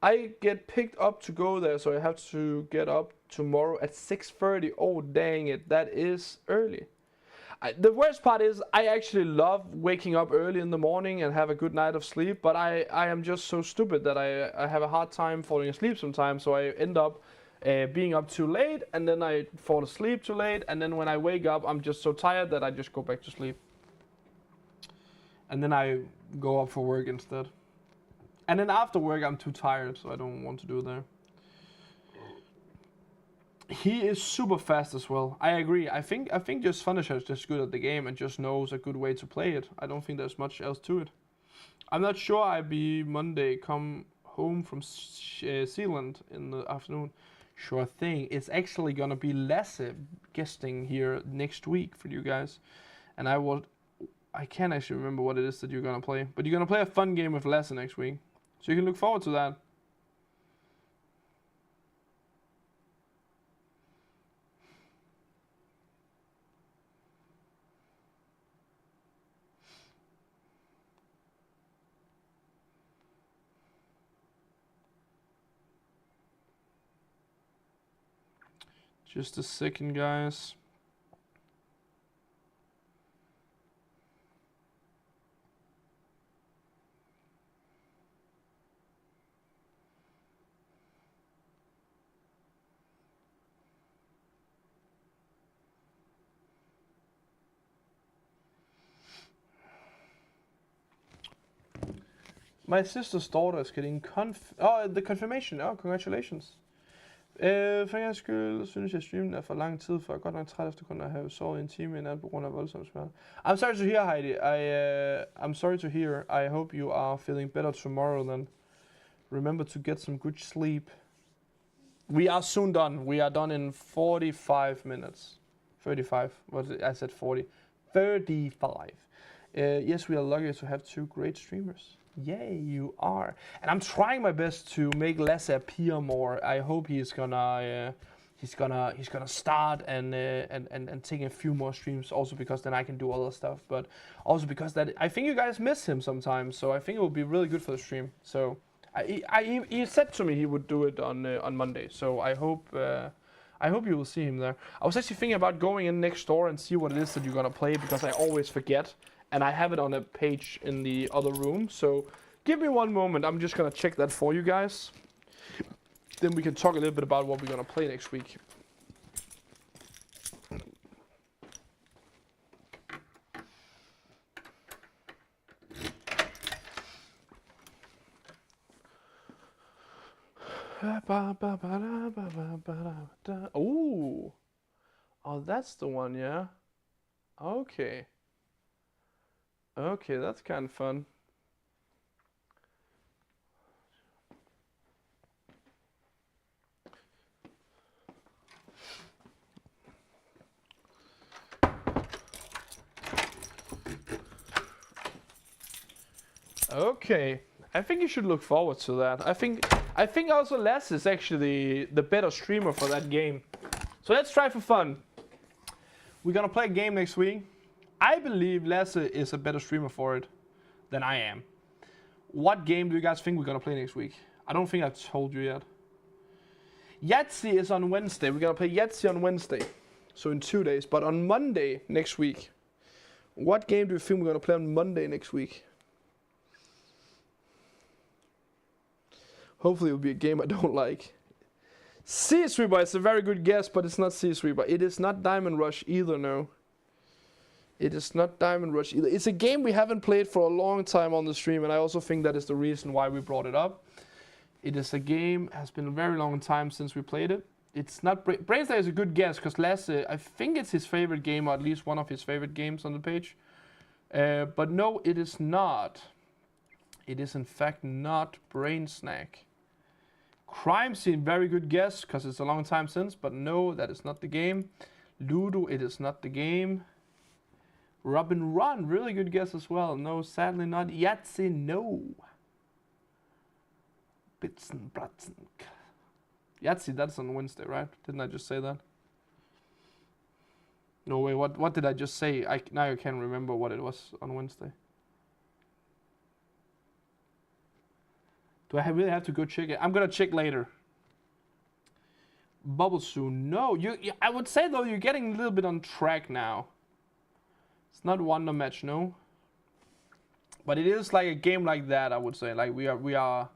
I get picked up to go there, so I have to get up tomorrow at 6:30. Oh, dang it. That is early. The worst part is I actually love waking up early in the morning and have a good night of sleep, but I am just so stupid that I have a hard time falling asleep sometimes, so I end up being up too late, and then I fall asleep too late, and then when I wake up, I'm just so tired that I just go back to sleep. And then I go up for work instead. And then after work, I'm too tired, so I don't want to do that. He is super fast as well. I agree. I think just Thundershot is just good at the game and just knows a good way to play it. I don't think there's much else to it. I'm not sure I'll be Monday. Come home from Zealand in the afternoon. Sure thing. It's actually gonna be Lasse guesting here next week for you guys, and I can't actually remember what it is that you're gonna play, but you're gonna play a fun game with Lasse next week, so you can look forward to that. Just a second, guys. My sister's daughter is getting the confirmation. Oh, congratulations. For en skyld synes jeg, streamen er for lang tid, for jeg er godt nok træt efter kun at have sovet en time i nat på grund af voldsom smerte. I'm sorry to hear, Heidi. I'm sorry to hear. I hope you are feeling better tomorrow then. Remember to get some good sleep. We are soon done. We are done in 45 minutes. 35. What did I said 40. 35. Yes, we are lucky to have two great streamers. Yay, you are. And I'm trying my best to make Lasse appear more. I hope he's gonna start and take a few more streams, also because then I can do other stuff, but also because that I think you guys miss him sometimes, so I think it would be really good for the stream. So he said to me he would do it on Monday, so I hope you will see him there. I was actually thinking about going in next door and see what it is that you're gonna play, because I always forget. And I have it on a page in the other room, so give me one moment. I'm just gonna check that for you guys. Then we can talk a little bit about what we're gonna play next week. Oh, that's the one, yeah? Okay. Okay, that's kind of fun. Okay, I think you should look forward to that. I think also Lasse is actually the better streamer for that game. So let's try for fun. We're gonna play a game next week. I believe Lasse is a better streamer for it than I am. What game do you guys think we're gonna play next week? I don't think I've told you yet. Yahtzee is on Wednesday. We're gonna play Yahtzee on Wednesday. So in 2 days. But on Monday next week, what game do you think we're gonna play on Monday next week? Hopefully it'll be a game I don't like. Sea Sweeper is a very good guess, but it's not Sea Sweeper. It is not Diamond Rush either, no. It is not Diamond Rush either. It's a game we haven't played for a long time on the stream, and I also think that is the reason why we brought it up. It is a game, has been a very long time since we played it. It's not... Brainslayer is a good guess, because Lasse, I think it's his favorite game, or at least one of his favorite games on the page. But no, it is not. It is in fact not Brain Snack. Crime Scene, very good guess, because it's a long time since, but no, that is not the game. Ludo, it is not the game. Robin Run, really good guess as well. No, sadly not. Yahtzee, no. Bitsen, Bratzen. Yahtzee, that's on Wednesday, right? Didn't I just say that? No, wait, what did I just say? Now I can't remember what it was on Wednesday. Do I really have to go check it? I'm gonna check later. Bubble Soon, no. I would say though you're getting a little bit on track now. It's not Wonder Match, no. But it is like a game like that, I would say. Like we are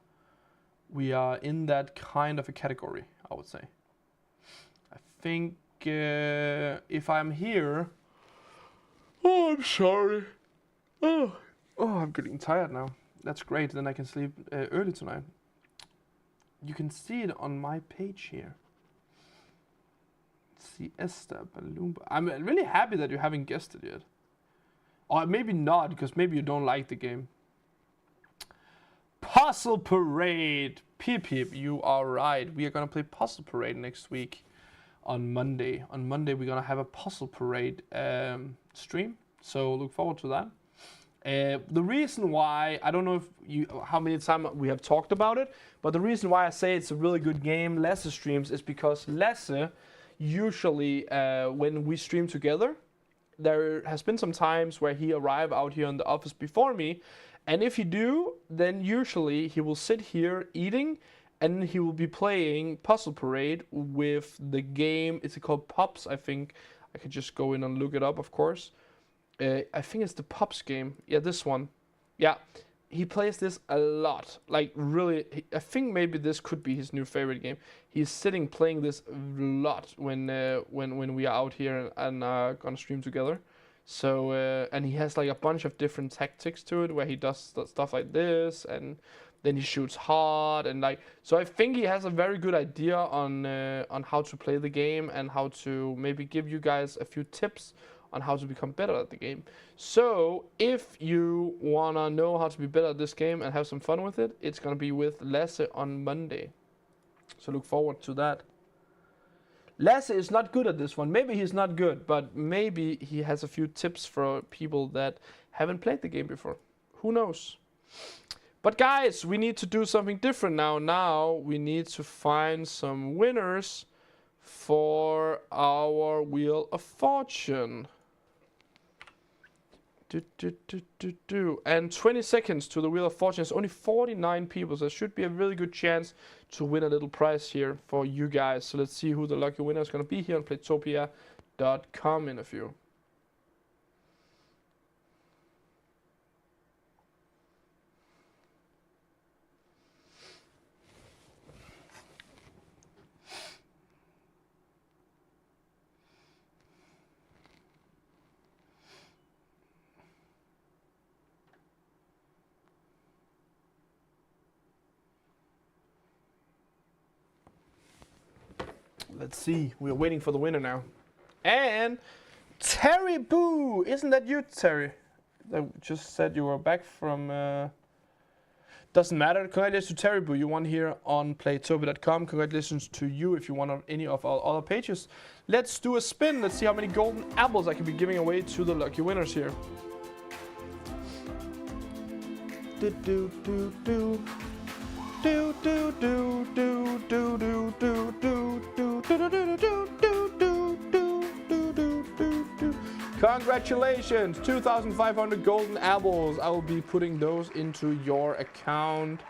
in that kind of a category, I would say. I think if I'm here. Oh, I'm sorry. Oh, I'm getting tired now. That's great, then I can sleep early tonight. You can see it on my page here. Siesta Balloon. I'm really happy that you haven't guessed it yet. Or maybe not, because maybe you don't like the game. Puzzle Parade. Peep, you are right. We are going to play Puzzle Parade next week on Monday. On Monday, we're going to have a Puzzle Parade stream. So look forward to that. The reason why, I don't know how many times we have talked about it, but the reason why I say it's a really good game, Lasse streams, is because Lasse, usually when we stream together, there has been some times where he arrived out here in the office before me, and if he do, then usually he will sit here eating, and he will be playing Puzzle Parade with the game, it's called Pops, I think. I could just go in and look it up, of course. I think it's the Pops game. Yeah, this one. Yeah, he plays this a lot. Like, really, I think maybe this could be his new favorite game. He's sitting playing this a lot when we are out here and gonna stream together. So, and he has like a bunch of different tactics to it, where he does stuff like this, and then he shoots hard, and like, so I think he has a very good idea on how to play the game, and how to maybe give you guys a few tips on how to become better at the game. So if you wanna know how to be better at this game and have some fun with it, it's gonna be with Lasse on Monday. So look forward to that. Lasse is not good at this one. Maybe he's not good, but maybe he has a few tips for people that haven't played the game before. Who knows? But guys, we need to do something different now. Now we need to find some winners for our Wheel of Fortune. And 20 seconds to the Wheel of Fortune. It's only 49 people, so there should be a really good chance to win a little prize here for you guys. So let's see who the lucky winner is going to be here on Playtopia.com in a few. Let's see. We're waiting for the winner now. And Terry Boo! Isn't that you, Terry? That just said you were back from... Doesn't matter. Congratulations to Terry Boo. You won here on Playtopia.com. Congratulations to you if you won on any of our other pages. Let's do a spin. Let's see how many golden apples I can be giving away to the lucky winners here. Do do do do. Do do do do do do do do do do do do do. Congratulations, 2,500 golden apples. I will be putting those into your account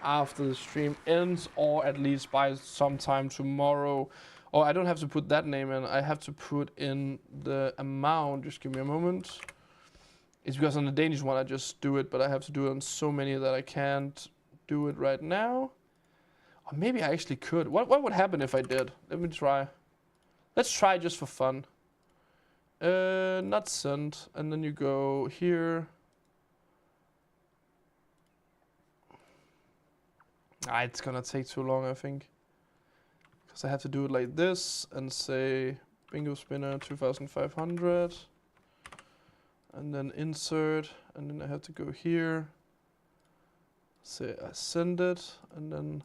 after the stream ends, or at least by sometime tomorrow. Oh, I don't have to put that name in. I have to put in the amount. Just give me a moment. It's because on the Danish one I just do it, but I have to do it on so many that I can't do it right now. Or maybe I actually could. What would happen if I did? Let me try. Let's try just for fun. Not send. And then you go here. It's gonna take too long, I think. Because I have to do it like this and say bingo spinner 2500. And then insert. And then I have to go here. Say I send it. And then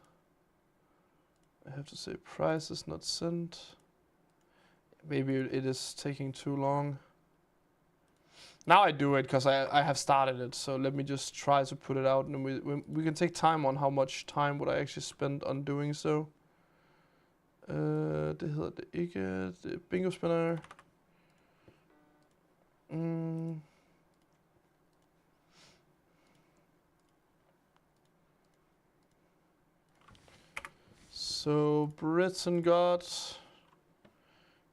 I have to say price is not sent. Maybe it is taking too long. Now I do it because I have started it. So let me just try to put it out, and we can take time on how much time would I actually spend on doing so. Det hedder det ikke. Det er bingo spinner. So Britain got.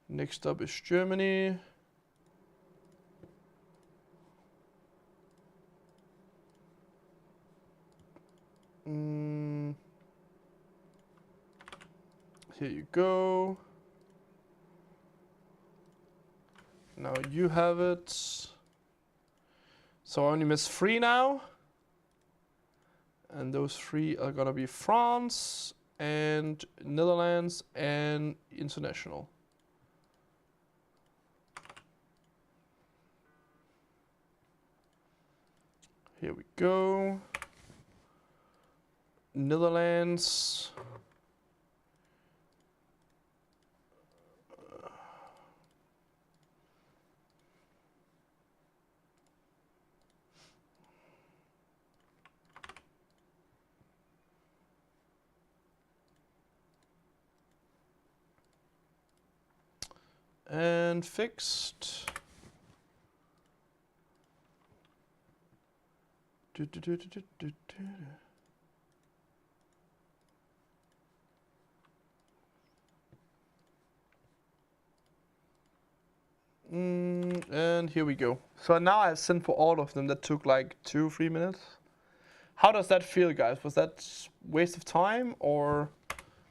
Next up is Germany. Here you go. Now you have it. So I only miss 3 now. And those 3 are gonna be France and Netherlands and international. Here we go. Netherlands. And fixed. And here we go. So now I've sent for all of them. That took like 2-3 minutes. How does that feel, guys? Was that waste of time, or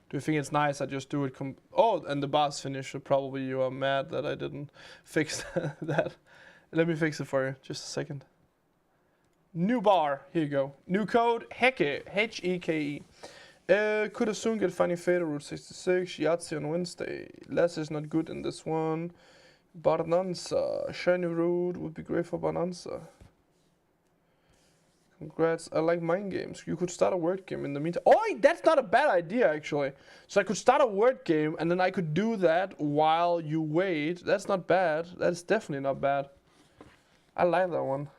do you think it's nice I just do it? Oh, and the bar's finished. So probably you are mad that I didn't fix that. Let me fix it for you. Just a second. New bar. Here you go. New code. Heke. Heke. Could soon get funny fader route 66. Yahtzee on Wednesday. Less is not good in this one. Bonanza. Shiny route would be great for Bonanza. Congrats. I like mind games. You could start a word game in the meantime. Oh, that's not a bad idea, actually. So I could start a word game, and then I could do that while you wait. That's not bad. That's definitely not bad. I like that one.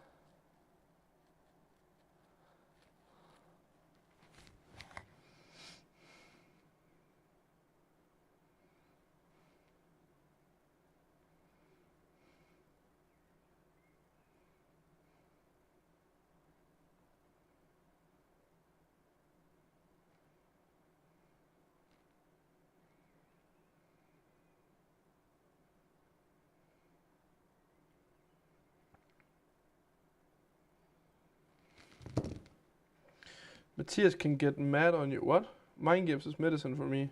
Matthias can get mad on you. What? Mind games is medicine for me.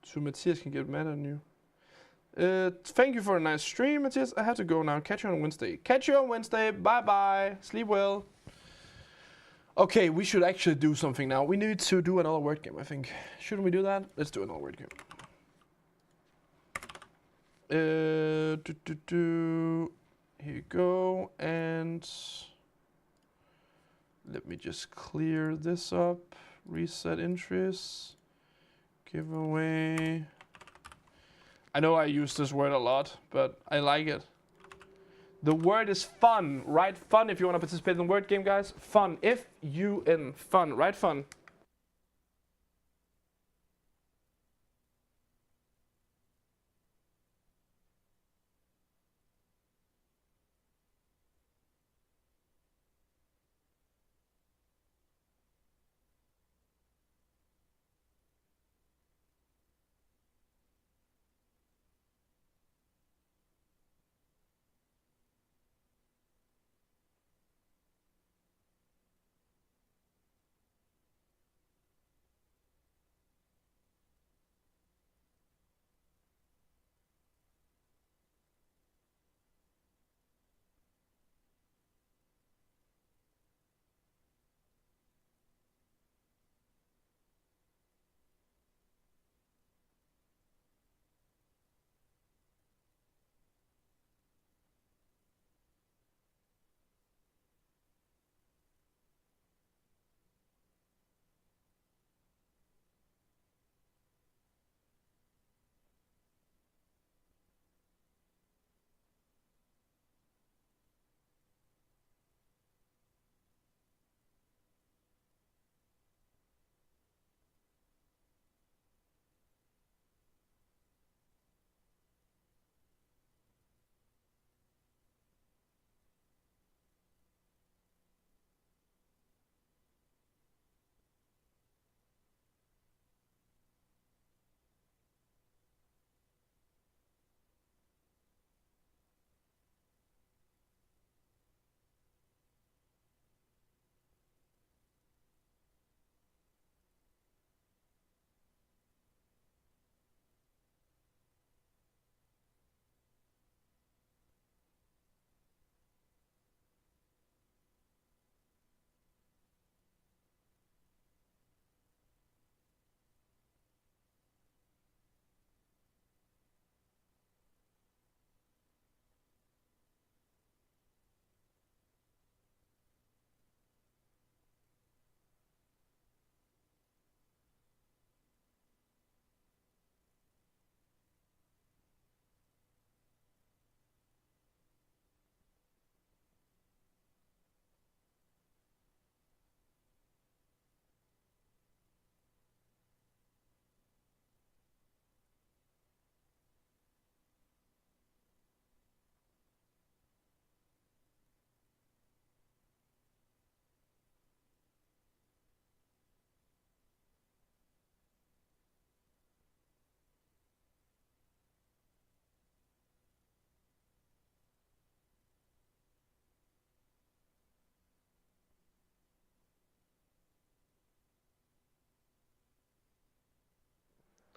So Matthias can get mad on you. Thank you for a nice stream, Matthias. I have to go now. Catch you on Wednesday. Catch you on Wednesday. Bye-bye. Sleep well. Okay, we should actually do something now. We need to do another word game, I think. Shouldn't we do that? Let's do another word game. Here you go. And let me just clear this up. Reset entries. Giveaway. I know I use this word a lot, but I like it. The word is fun, right? Fun if you want to participate in the word game, guys. Fun. F-U-N. Fun, right? Fun.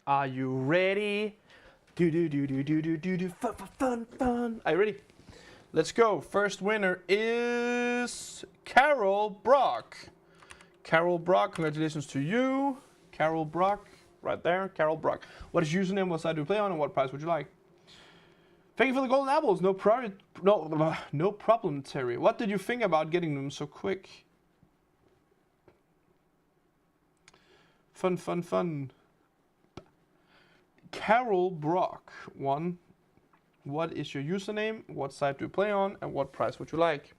Are you ready? Do do do do do do do do fun fun fun fun. Are you ready? Let's go. First winner is Carol Brock. Carol Brock, congratulations to you. Carol Brock, right there. Carol Brock. What is your username? What side do you play on? And what prize would you like? Thank you for the golden apples. No problem, Terry. What did you think about getting them so quick? Fun, fun, fun. Carol Brock won. What is your username? What side do you play on? And what prize would you like?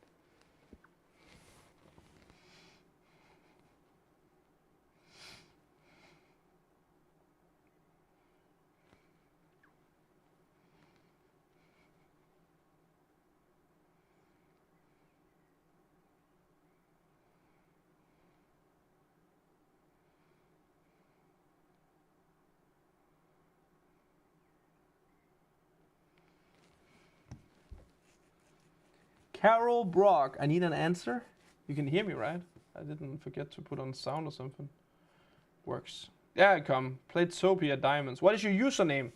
Carol Brock, I need an answer. You can hear me, right? I didn't forget to put on sound or something. Works. Yeah, I come. Playtopia Diamonds. What is your username?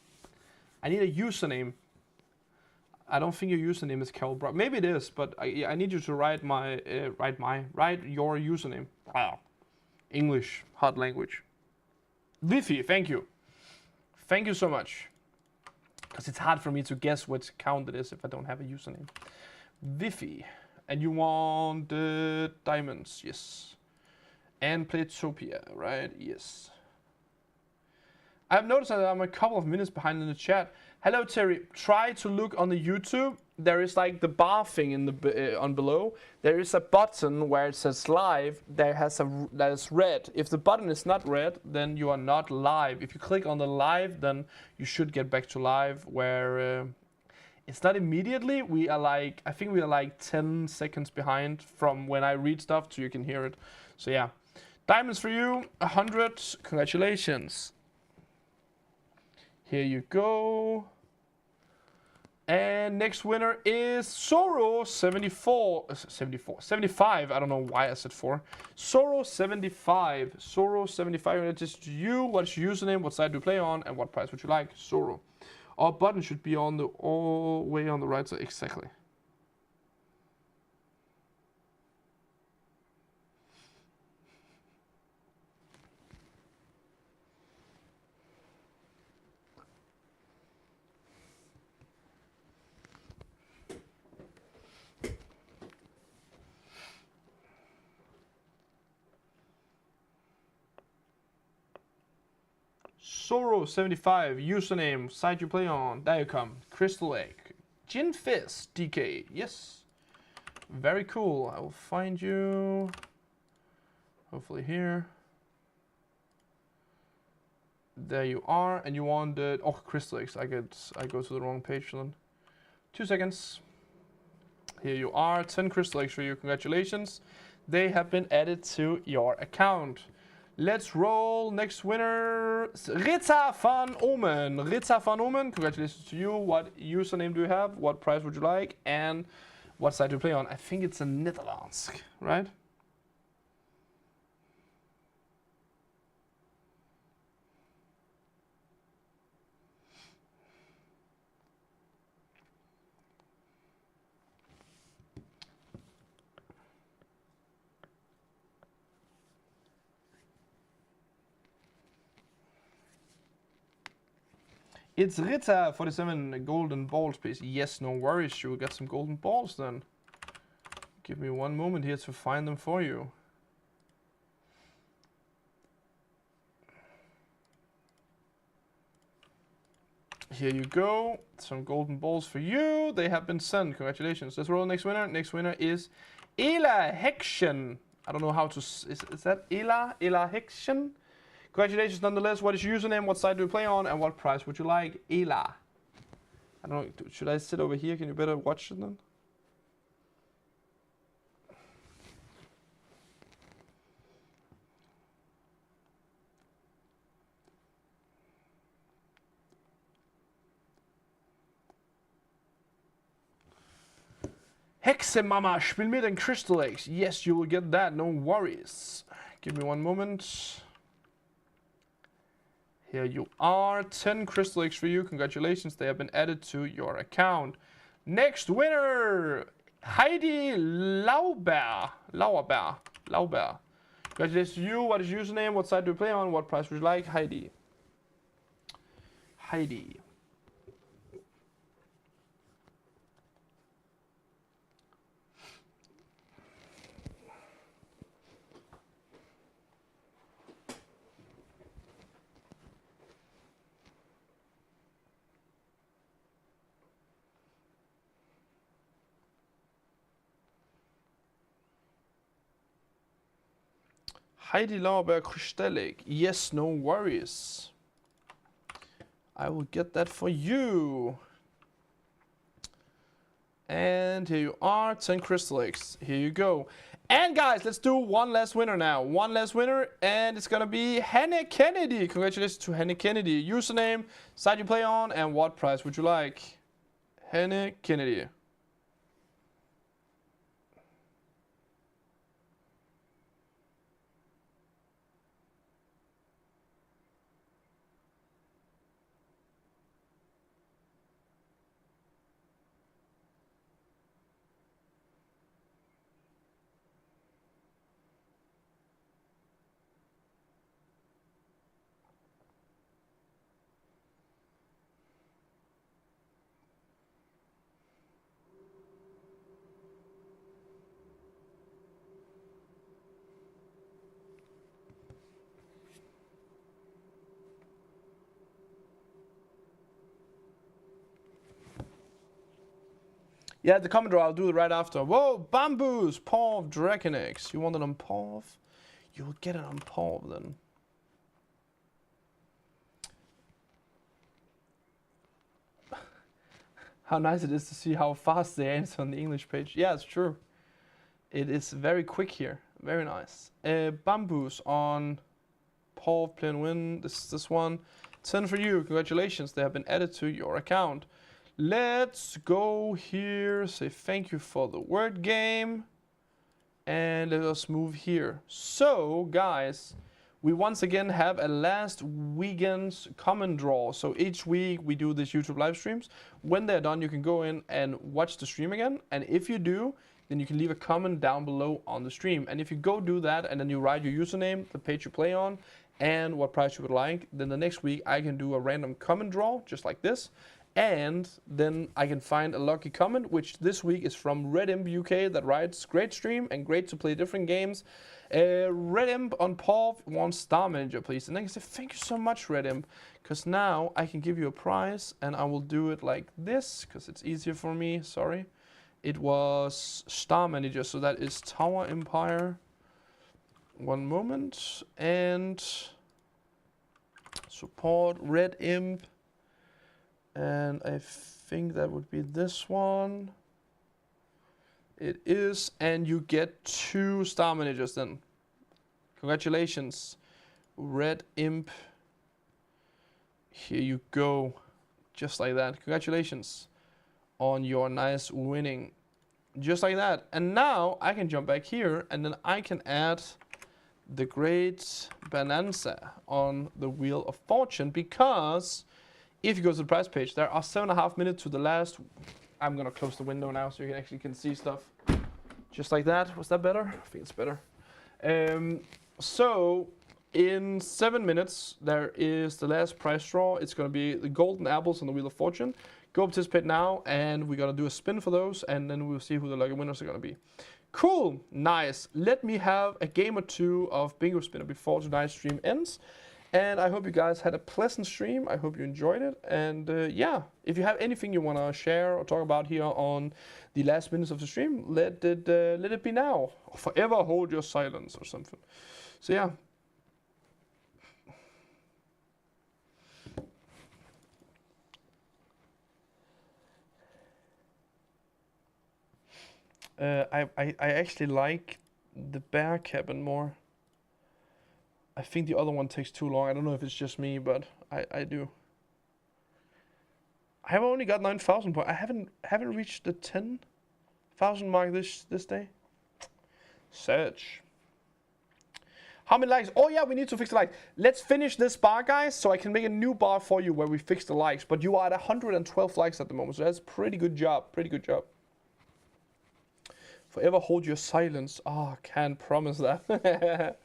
I need a username. I don't think your username is Carol Brock. Maybe it is, but I need you to write your username. Wow. English, hard language. Vifi, thank you. Thank you so much. Because it's hard for me to guess which account it is if I don't have a username. Vifi, and you want the diamonds, yes. And Playtopia, right? Yes. I've noticed that I'm a couple of minutes behind in the chat. Hello, Terry. Try to look on the YouTube. There is like the bar thing in the on below. There is a button where it says live. That is red. If the button is not red, then you are not live. If you click on the live, then you should get back to live where. It's not immediately. I think we are like 10 seconds behind from when I read stuff so you can hear it. So yeah. Diamonds for you, 100. Congratulations. Here you go. And next winner is Sorrow 75. I don't know why I said 4. Sorrow 75. Sorrow 75. And it's to you. What's your username? What side do you play on? And what price would you like? Sorrow. Our button should be on the all way on the right side. Exactly. Sorrow 75, username, site you play on, there you come, Crystal Egg, Gin Fizz, DK, yes, very cool. I will find you, hopefully here, there you are, and you want the, oh, Crystal Eggs, I go to the wrong page then, 2 seconds, here you are, 10 Crystal Eggs for you, congratulations, they have been added to your account. Let's roll. Next winner, Rita van Omen. Rita van Omen, congratulations to you. What username do you have? What prize would you like? And what side do you play on? I think it's a Netherlands, right? It's Rita 47 golden balls, please. Yes, no worries. You will get some golden balls then. Give me one moment here to find them for you. Here you go. Some golden balls for you. They have been sent. Congratulations. Let's roll the next winner. Next winner is Ela Hection. I don't know how to... Is that Ela? Ela Hection? Congratulations nonetheless. What is your username? What side do you play on? And what prize would you like? Ela. I don't know. Should I sit over here? Can you better watch it then? Hexemama, spiel mir den Crystal Eggs. Yes, you will get that. No worries. Give me one moment. Here you are. 10 crystal eggs for you. Congratulations. They have been added to your account. Next winner, Heidi Lauber. Congratulations to you. What is your username? What side do you play on? What price would you like? Heidi. Heidi Lauber Krystellig. Yes, no worries. I will get that for you. And here you are, 10 crystal eggs. Here you go. And guys, let's do one last winner now. One last winner, and it's gonna be Hannah Kennedy. Congratulations to Hannah Kennedy. Username, site you play on, and what price would you like? Hannah Kennedy. Yeah, the comment draw, I'll do it right after. Whoa, bamboos, Paw Dragon Eggs. You want it on Paw? You will get it on Paw then. How nice it is to see how fast they answer on the English page. Yeah, it's true. It is very quick here. Very nice. Bamboos on Paw Play and Win. This one. 10 for you. Congratulations. They have been added to your account. Let's go here. Say thank you for the word game. And let us move here. So, guys, we once again have a last weekend's common draw. So each week we do these YouTube live streams. When they're done, you can go in and watch the stream again. And if you do, then you can leave a comment down below on the stream. And if you go do that and then you write your username, the page you play on, and what price you would like, then the next week I can do a random comment draw, just like this. And then I can find a lucky comment, which this week is from Red Imp UK that writes, great stream and great to play different games. Red Imp on Paw wants Star Manager, please. And then I can say, thank you so much, Red Imp, because now I can give you a prize, and I will do it like this, because it's easier for me, sorry. It was Star Manager, so that is Tower Empire. One moment, and support Red Imp. And I think that would be this one. It is, and you get 2 Star Managers then. Congratulations, Red Imp. Here you go, just like that. Congratulations on your nice winning, just like that. And now I can jump back here, and then I can add the Great Bonanza on the Wheel of Fortune, because if you go to the prize page, there are 7.5 minutes to the last. I'm gonna close the window now so you actually can see stuff. Just like that. Was that better? I think it's better. So in 7 minutes, there is the last prize draw. It's gonna be the golden apples on the Wheel of Fortune. Go participate now, and we're gonna do a spin for those, and then we'll see who the lucky winners are gonna be. Cool, nice. Let me have a game or two of Bingo Spinner before tonight's stream ends. And I hope you guys had a pleasant stream. I hope you enjoyed it. And yeah, if you have anything you want to share or talk about here on the last minutes of the stream, let it be now. Or forever hold your silence or something. So yeah. I actually like the bear cabin more. I think the other one takes too long. I don't know if it's just me, but I do. I have only got 9,000 points. I haven't reached the 10,000 mark this day. Search. How many likes? Oh yeah, we need to fix the likes. Let's finish this bar, guys, so I can make a new bar for you where we fix the likes. But you are at 112 likes at the moment, so that's pretty good job. Pretty good job. Forever hold your silence. Ah, oh, can't promise that.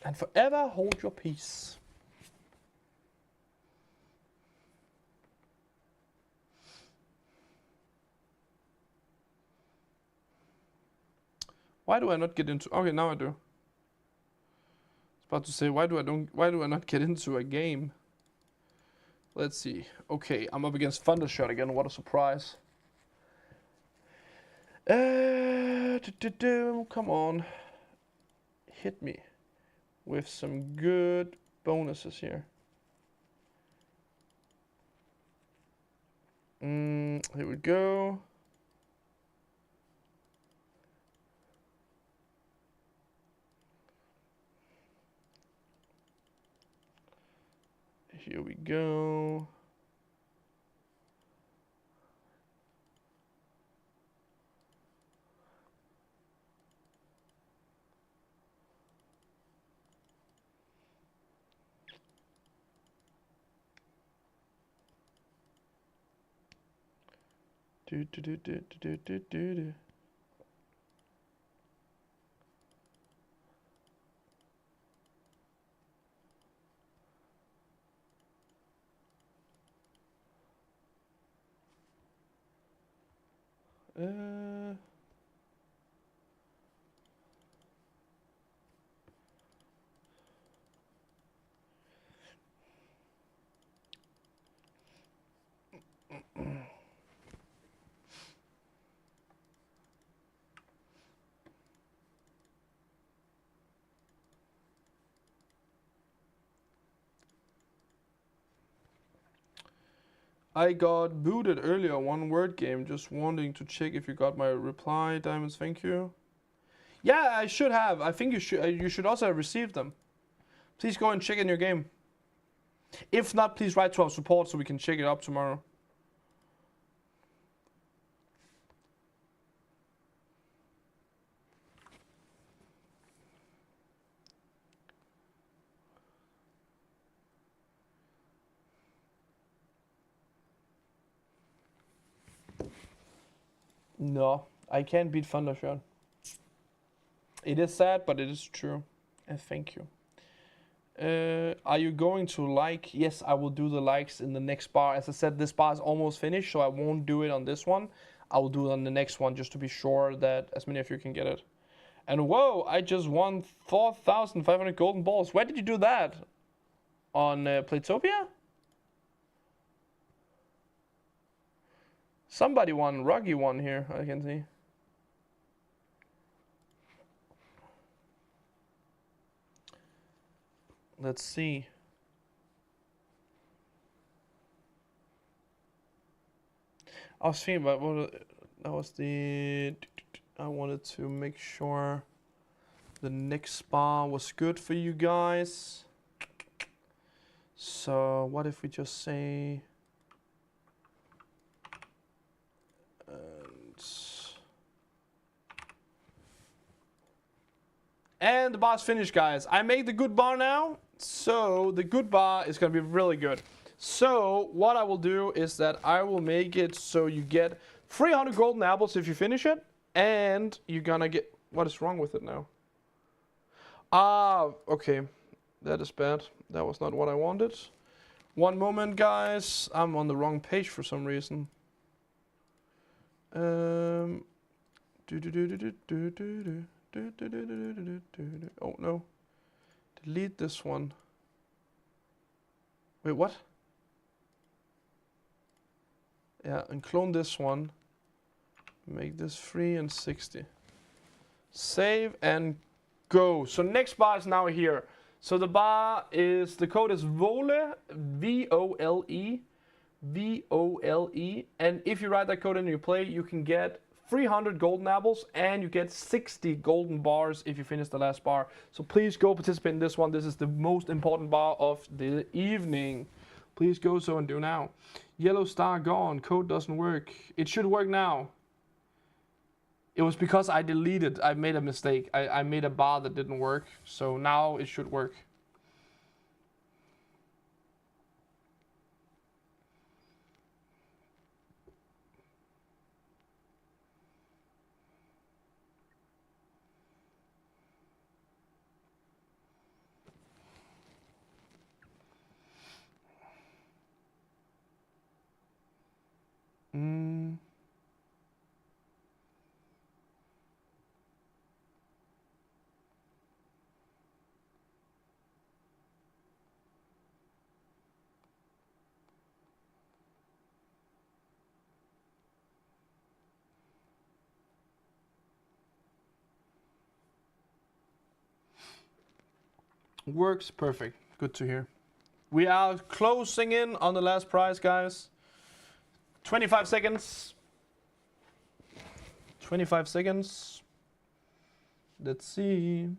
And forever hold your peace. Why do I not get into? Okay, now I do. I was about to say, why do I not get into a game? Let's see. Okay, I'm up against Thundershot again. What a surprise. Come on. Hit me with some good bonuses here. Here we go. Here we go. Do. I got booted earlier, one word game, just wanting to check if you got my reply. Diamonds, thank you. Yeah, I should have. I think you should also have received them. Please go and check in your game. If not, please write to our support so we can check it up tomorrow. No, I can't beat Thundershot. It is sad, but it is true. And thank you. Are you going to like? Yes, I will do the likes in the next bar. As I said, this bar is almost finished, so I won't do it on this one. I will do it on the next one just to be sure that as many of you can get it. And whoa, I just won 4,500 golden balls. Where did you do that? On Playtopia? Somebody won, Ruggy won here, I can see. Let's see. I was thinking about what that was the. I wanted to make sure the next bar was good for you guys. So what if we just say. And the bar's finished, guys. I made the good bar now, so the good bar is gonna be really good. So what I will do is that I will make it so you get 300 golden apples if you finish it, and you're gonna get. What is wrong with it now? Ah, okay, that is bad. That was not what I wanted. One moment, guys. I'm on the wrong page for some reason. Oh no. Delete this one. Wait, what? Yeah, and clone this one. Make this 3 and 60. Save and go. So next bar is now here. So the bar is, the code is VOLE, V-O-L-E, V-O-L-E. And if you write that code and you play, you can get 300 golden apples and you get 60 golden bars if you finish the last bar. So please go participate in this one. This is the most important bar of the evening. Please go so and do now. Yellow star gone. Code doesn't work. It should work now. It was because I deleted. I made a mistake. I made a bar that didn't work. So now it should work. Works perfect. Good to hear. We are closing in on the last prize, guys. 25 seconds. 25 seconds. Let's see.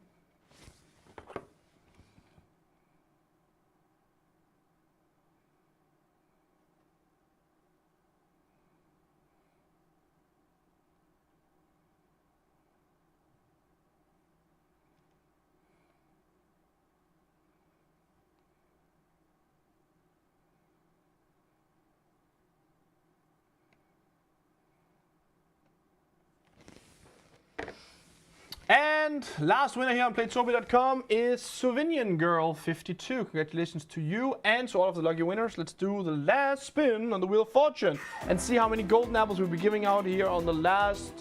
And last winner here on Playtopia.com is Slovenian Girl 52. Congratulations to you and to all of the lucky winners. Let's do the last spin on the Wheel of Fortune and see how many golden apples we'll be giving out here on the last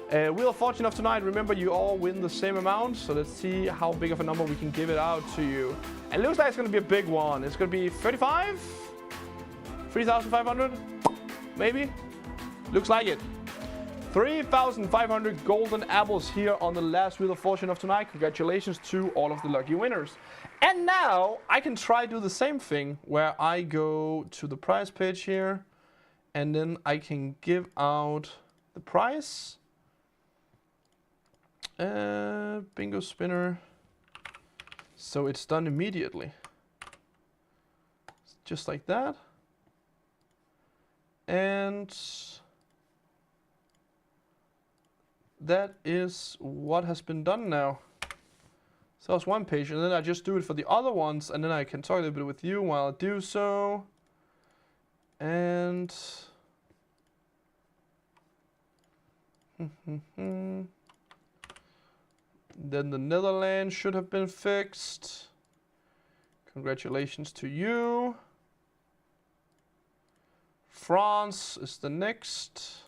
Wheel of Fortune of tonight. Remember, you all win the same amount, so let's see how big of a number we can give it out to you. And it looks like it's going to be a big one. It's going to be 35? 3,500? Maybe? Looks like it. 3,500 golden apples here on the last Wheel of Fortune of tonight. Congratulations to all of the lucky winners. And now I can try do the same thing where I go to the prize page here and then I can give out the prize. Bingo spinner. So it's done immediately. Just like that. And that is what has been done now. So that's one page, and then I just do it for the other ones, and then I can talk a little bit with you while I do so. And then the Netherlands should have been fixed. Congratulations to you. France is the next.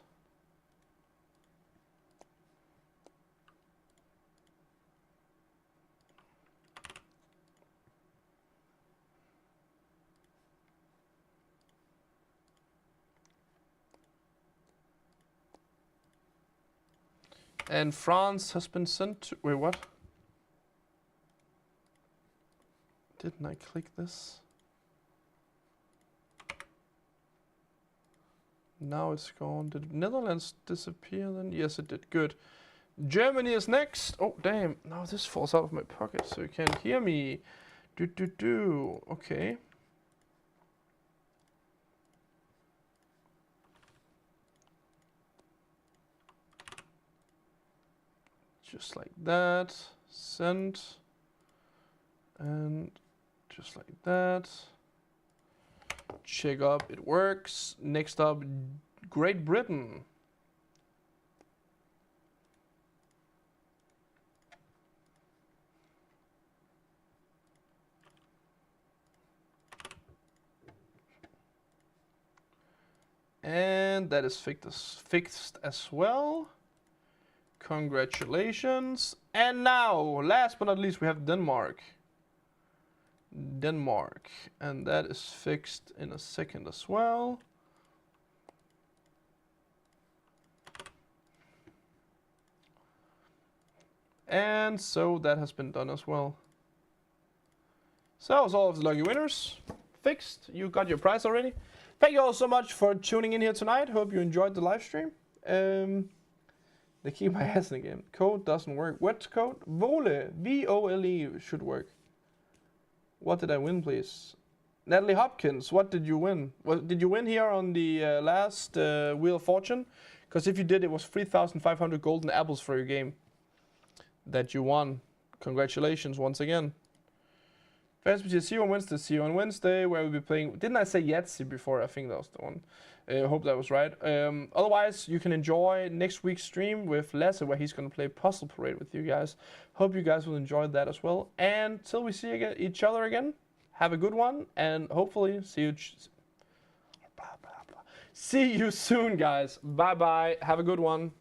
And France has been sent to... Wait, what? Didn't I click this? Now it's gone. Did Netherlands disappear then? Yes, it did. Good. Germany is next. Oh, damn. Now this falls out of my pocket so you can't hear me. Okay. Just like that, send, and just like that. Check up, it works. Next up, Great Britain. And that is fixed as well. Congratulations. And now, last but not least, we have Denmark. And that is fixed in a second as well. And so that has been done as well. So that was all of the lucky winners. Fixed. You got your prize already. Thank you all so much for tuning in here tonight. Hope you enjoyed the live stream. They keep my ass in the game. Code doesn't work. What code? Vole. V-O-L-E should work. What did I win, please? Natalie Hopkins, what did you win? What did you win here on the last Wheel of Fortune? Because if you did, it was 3,500 golden apples for your game that you won. Congratulations once again. See you on Wednesday. See you on Wednesday, where we'll be playing. Didn't I say Yahtzee before? I think that was the one. I hope that was right. Otherwise, you can enjoy next week's stream with Lasse, where he's going to play Puzzle Parade with you guys. Hope you guys will enjoy that as well. And till we see each other again, have a good one, and hopefully see you soon, guys. Bye bye. Have a good one.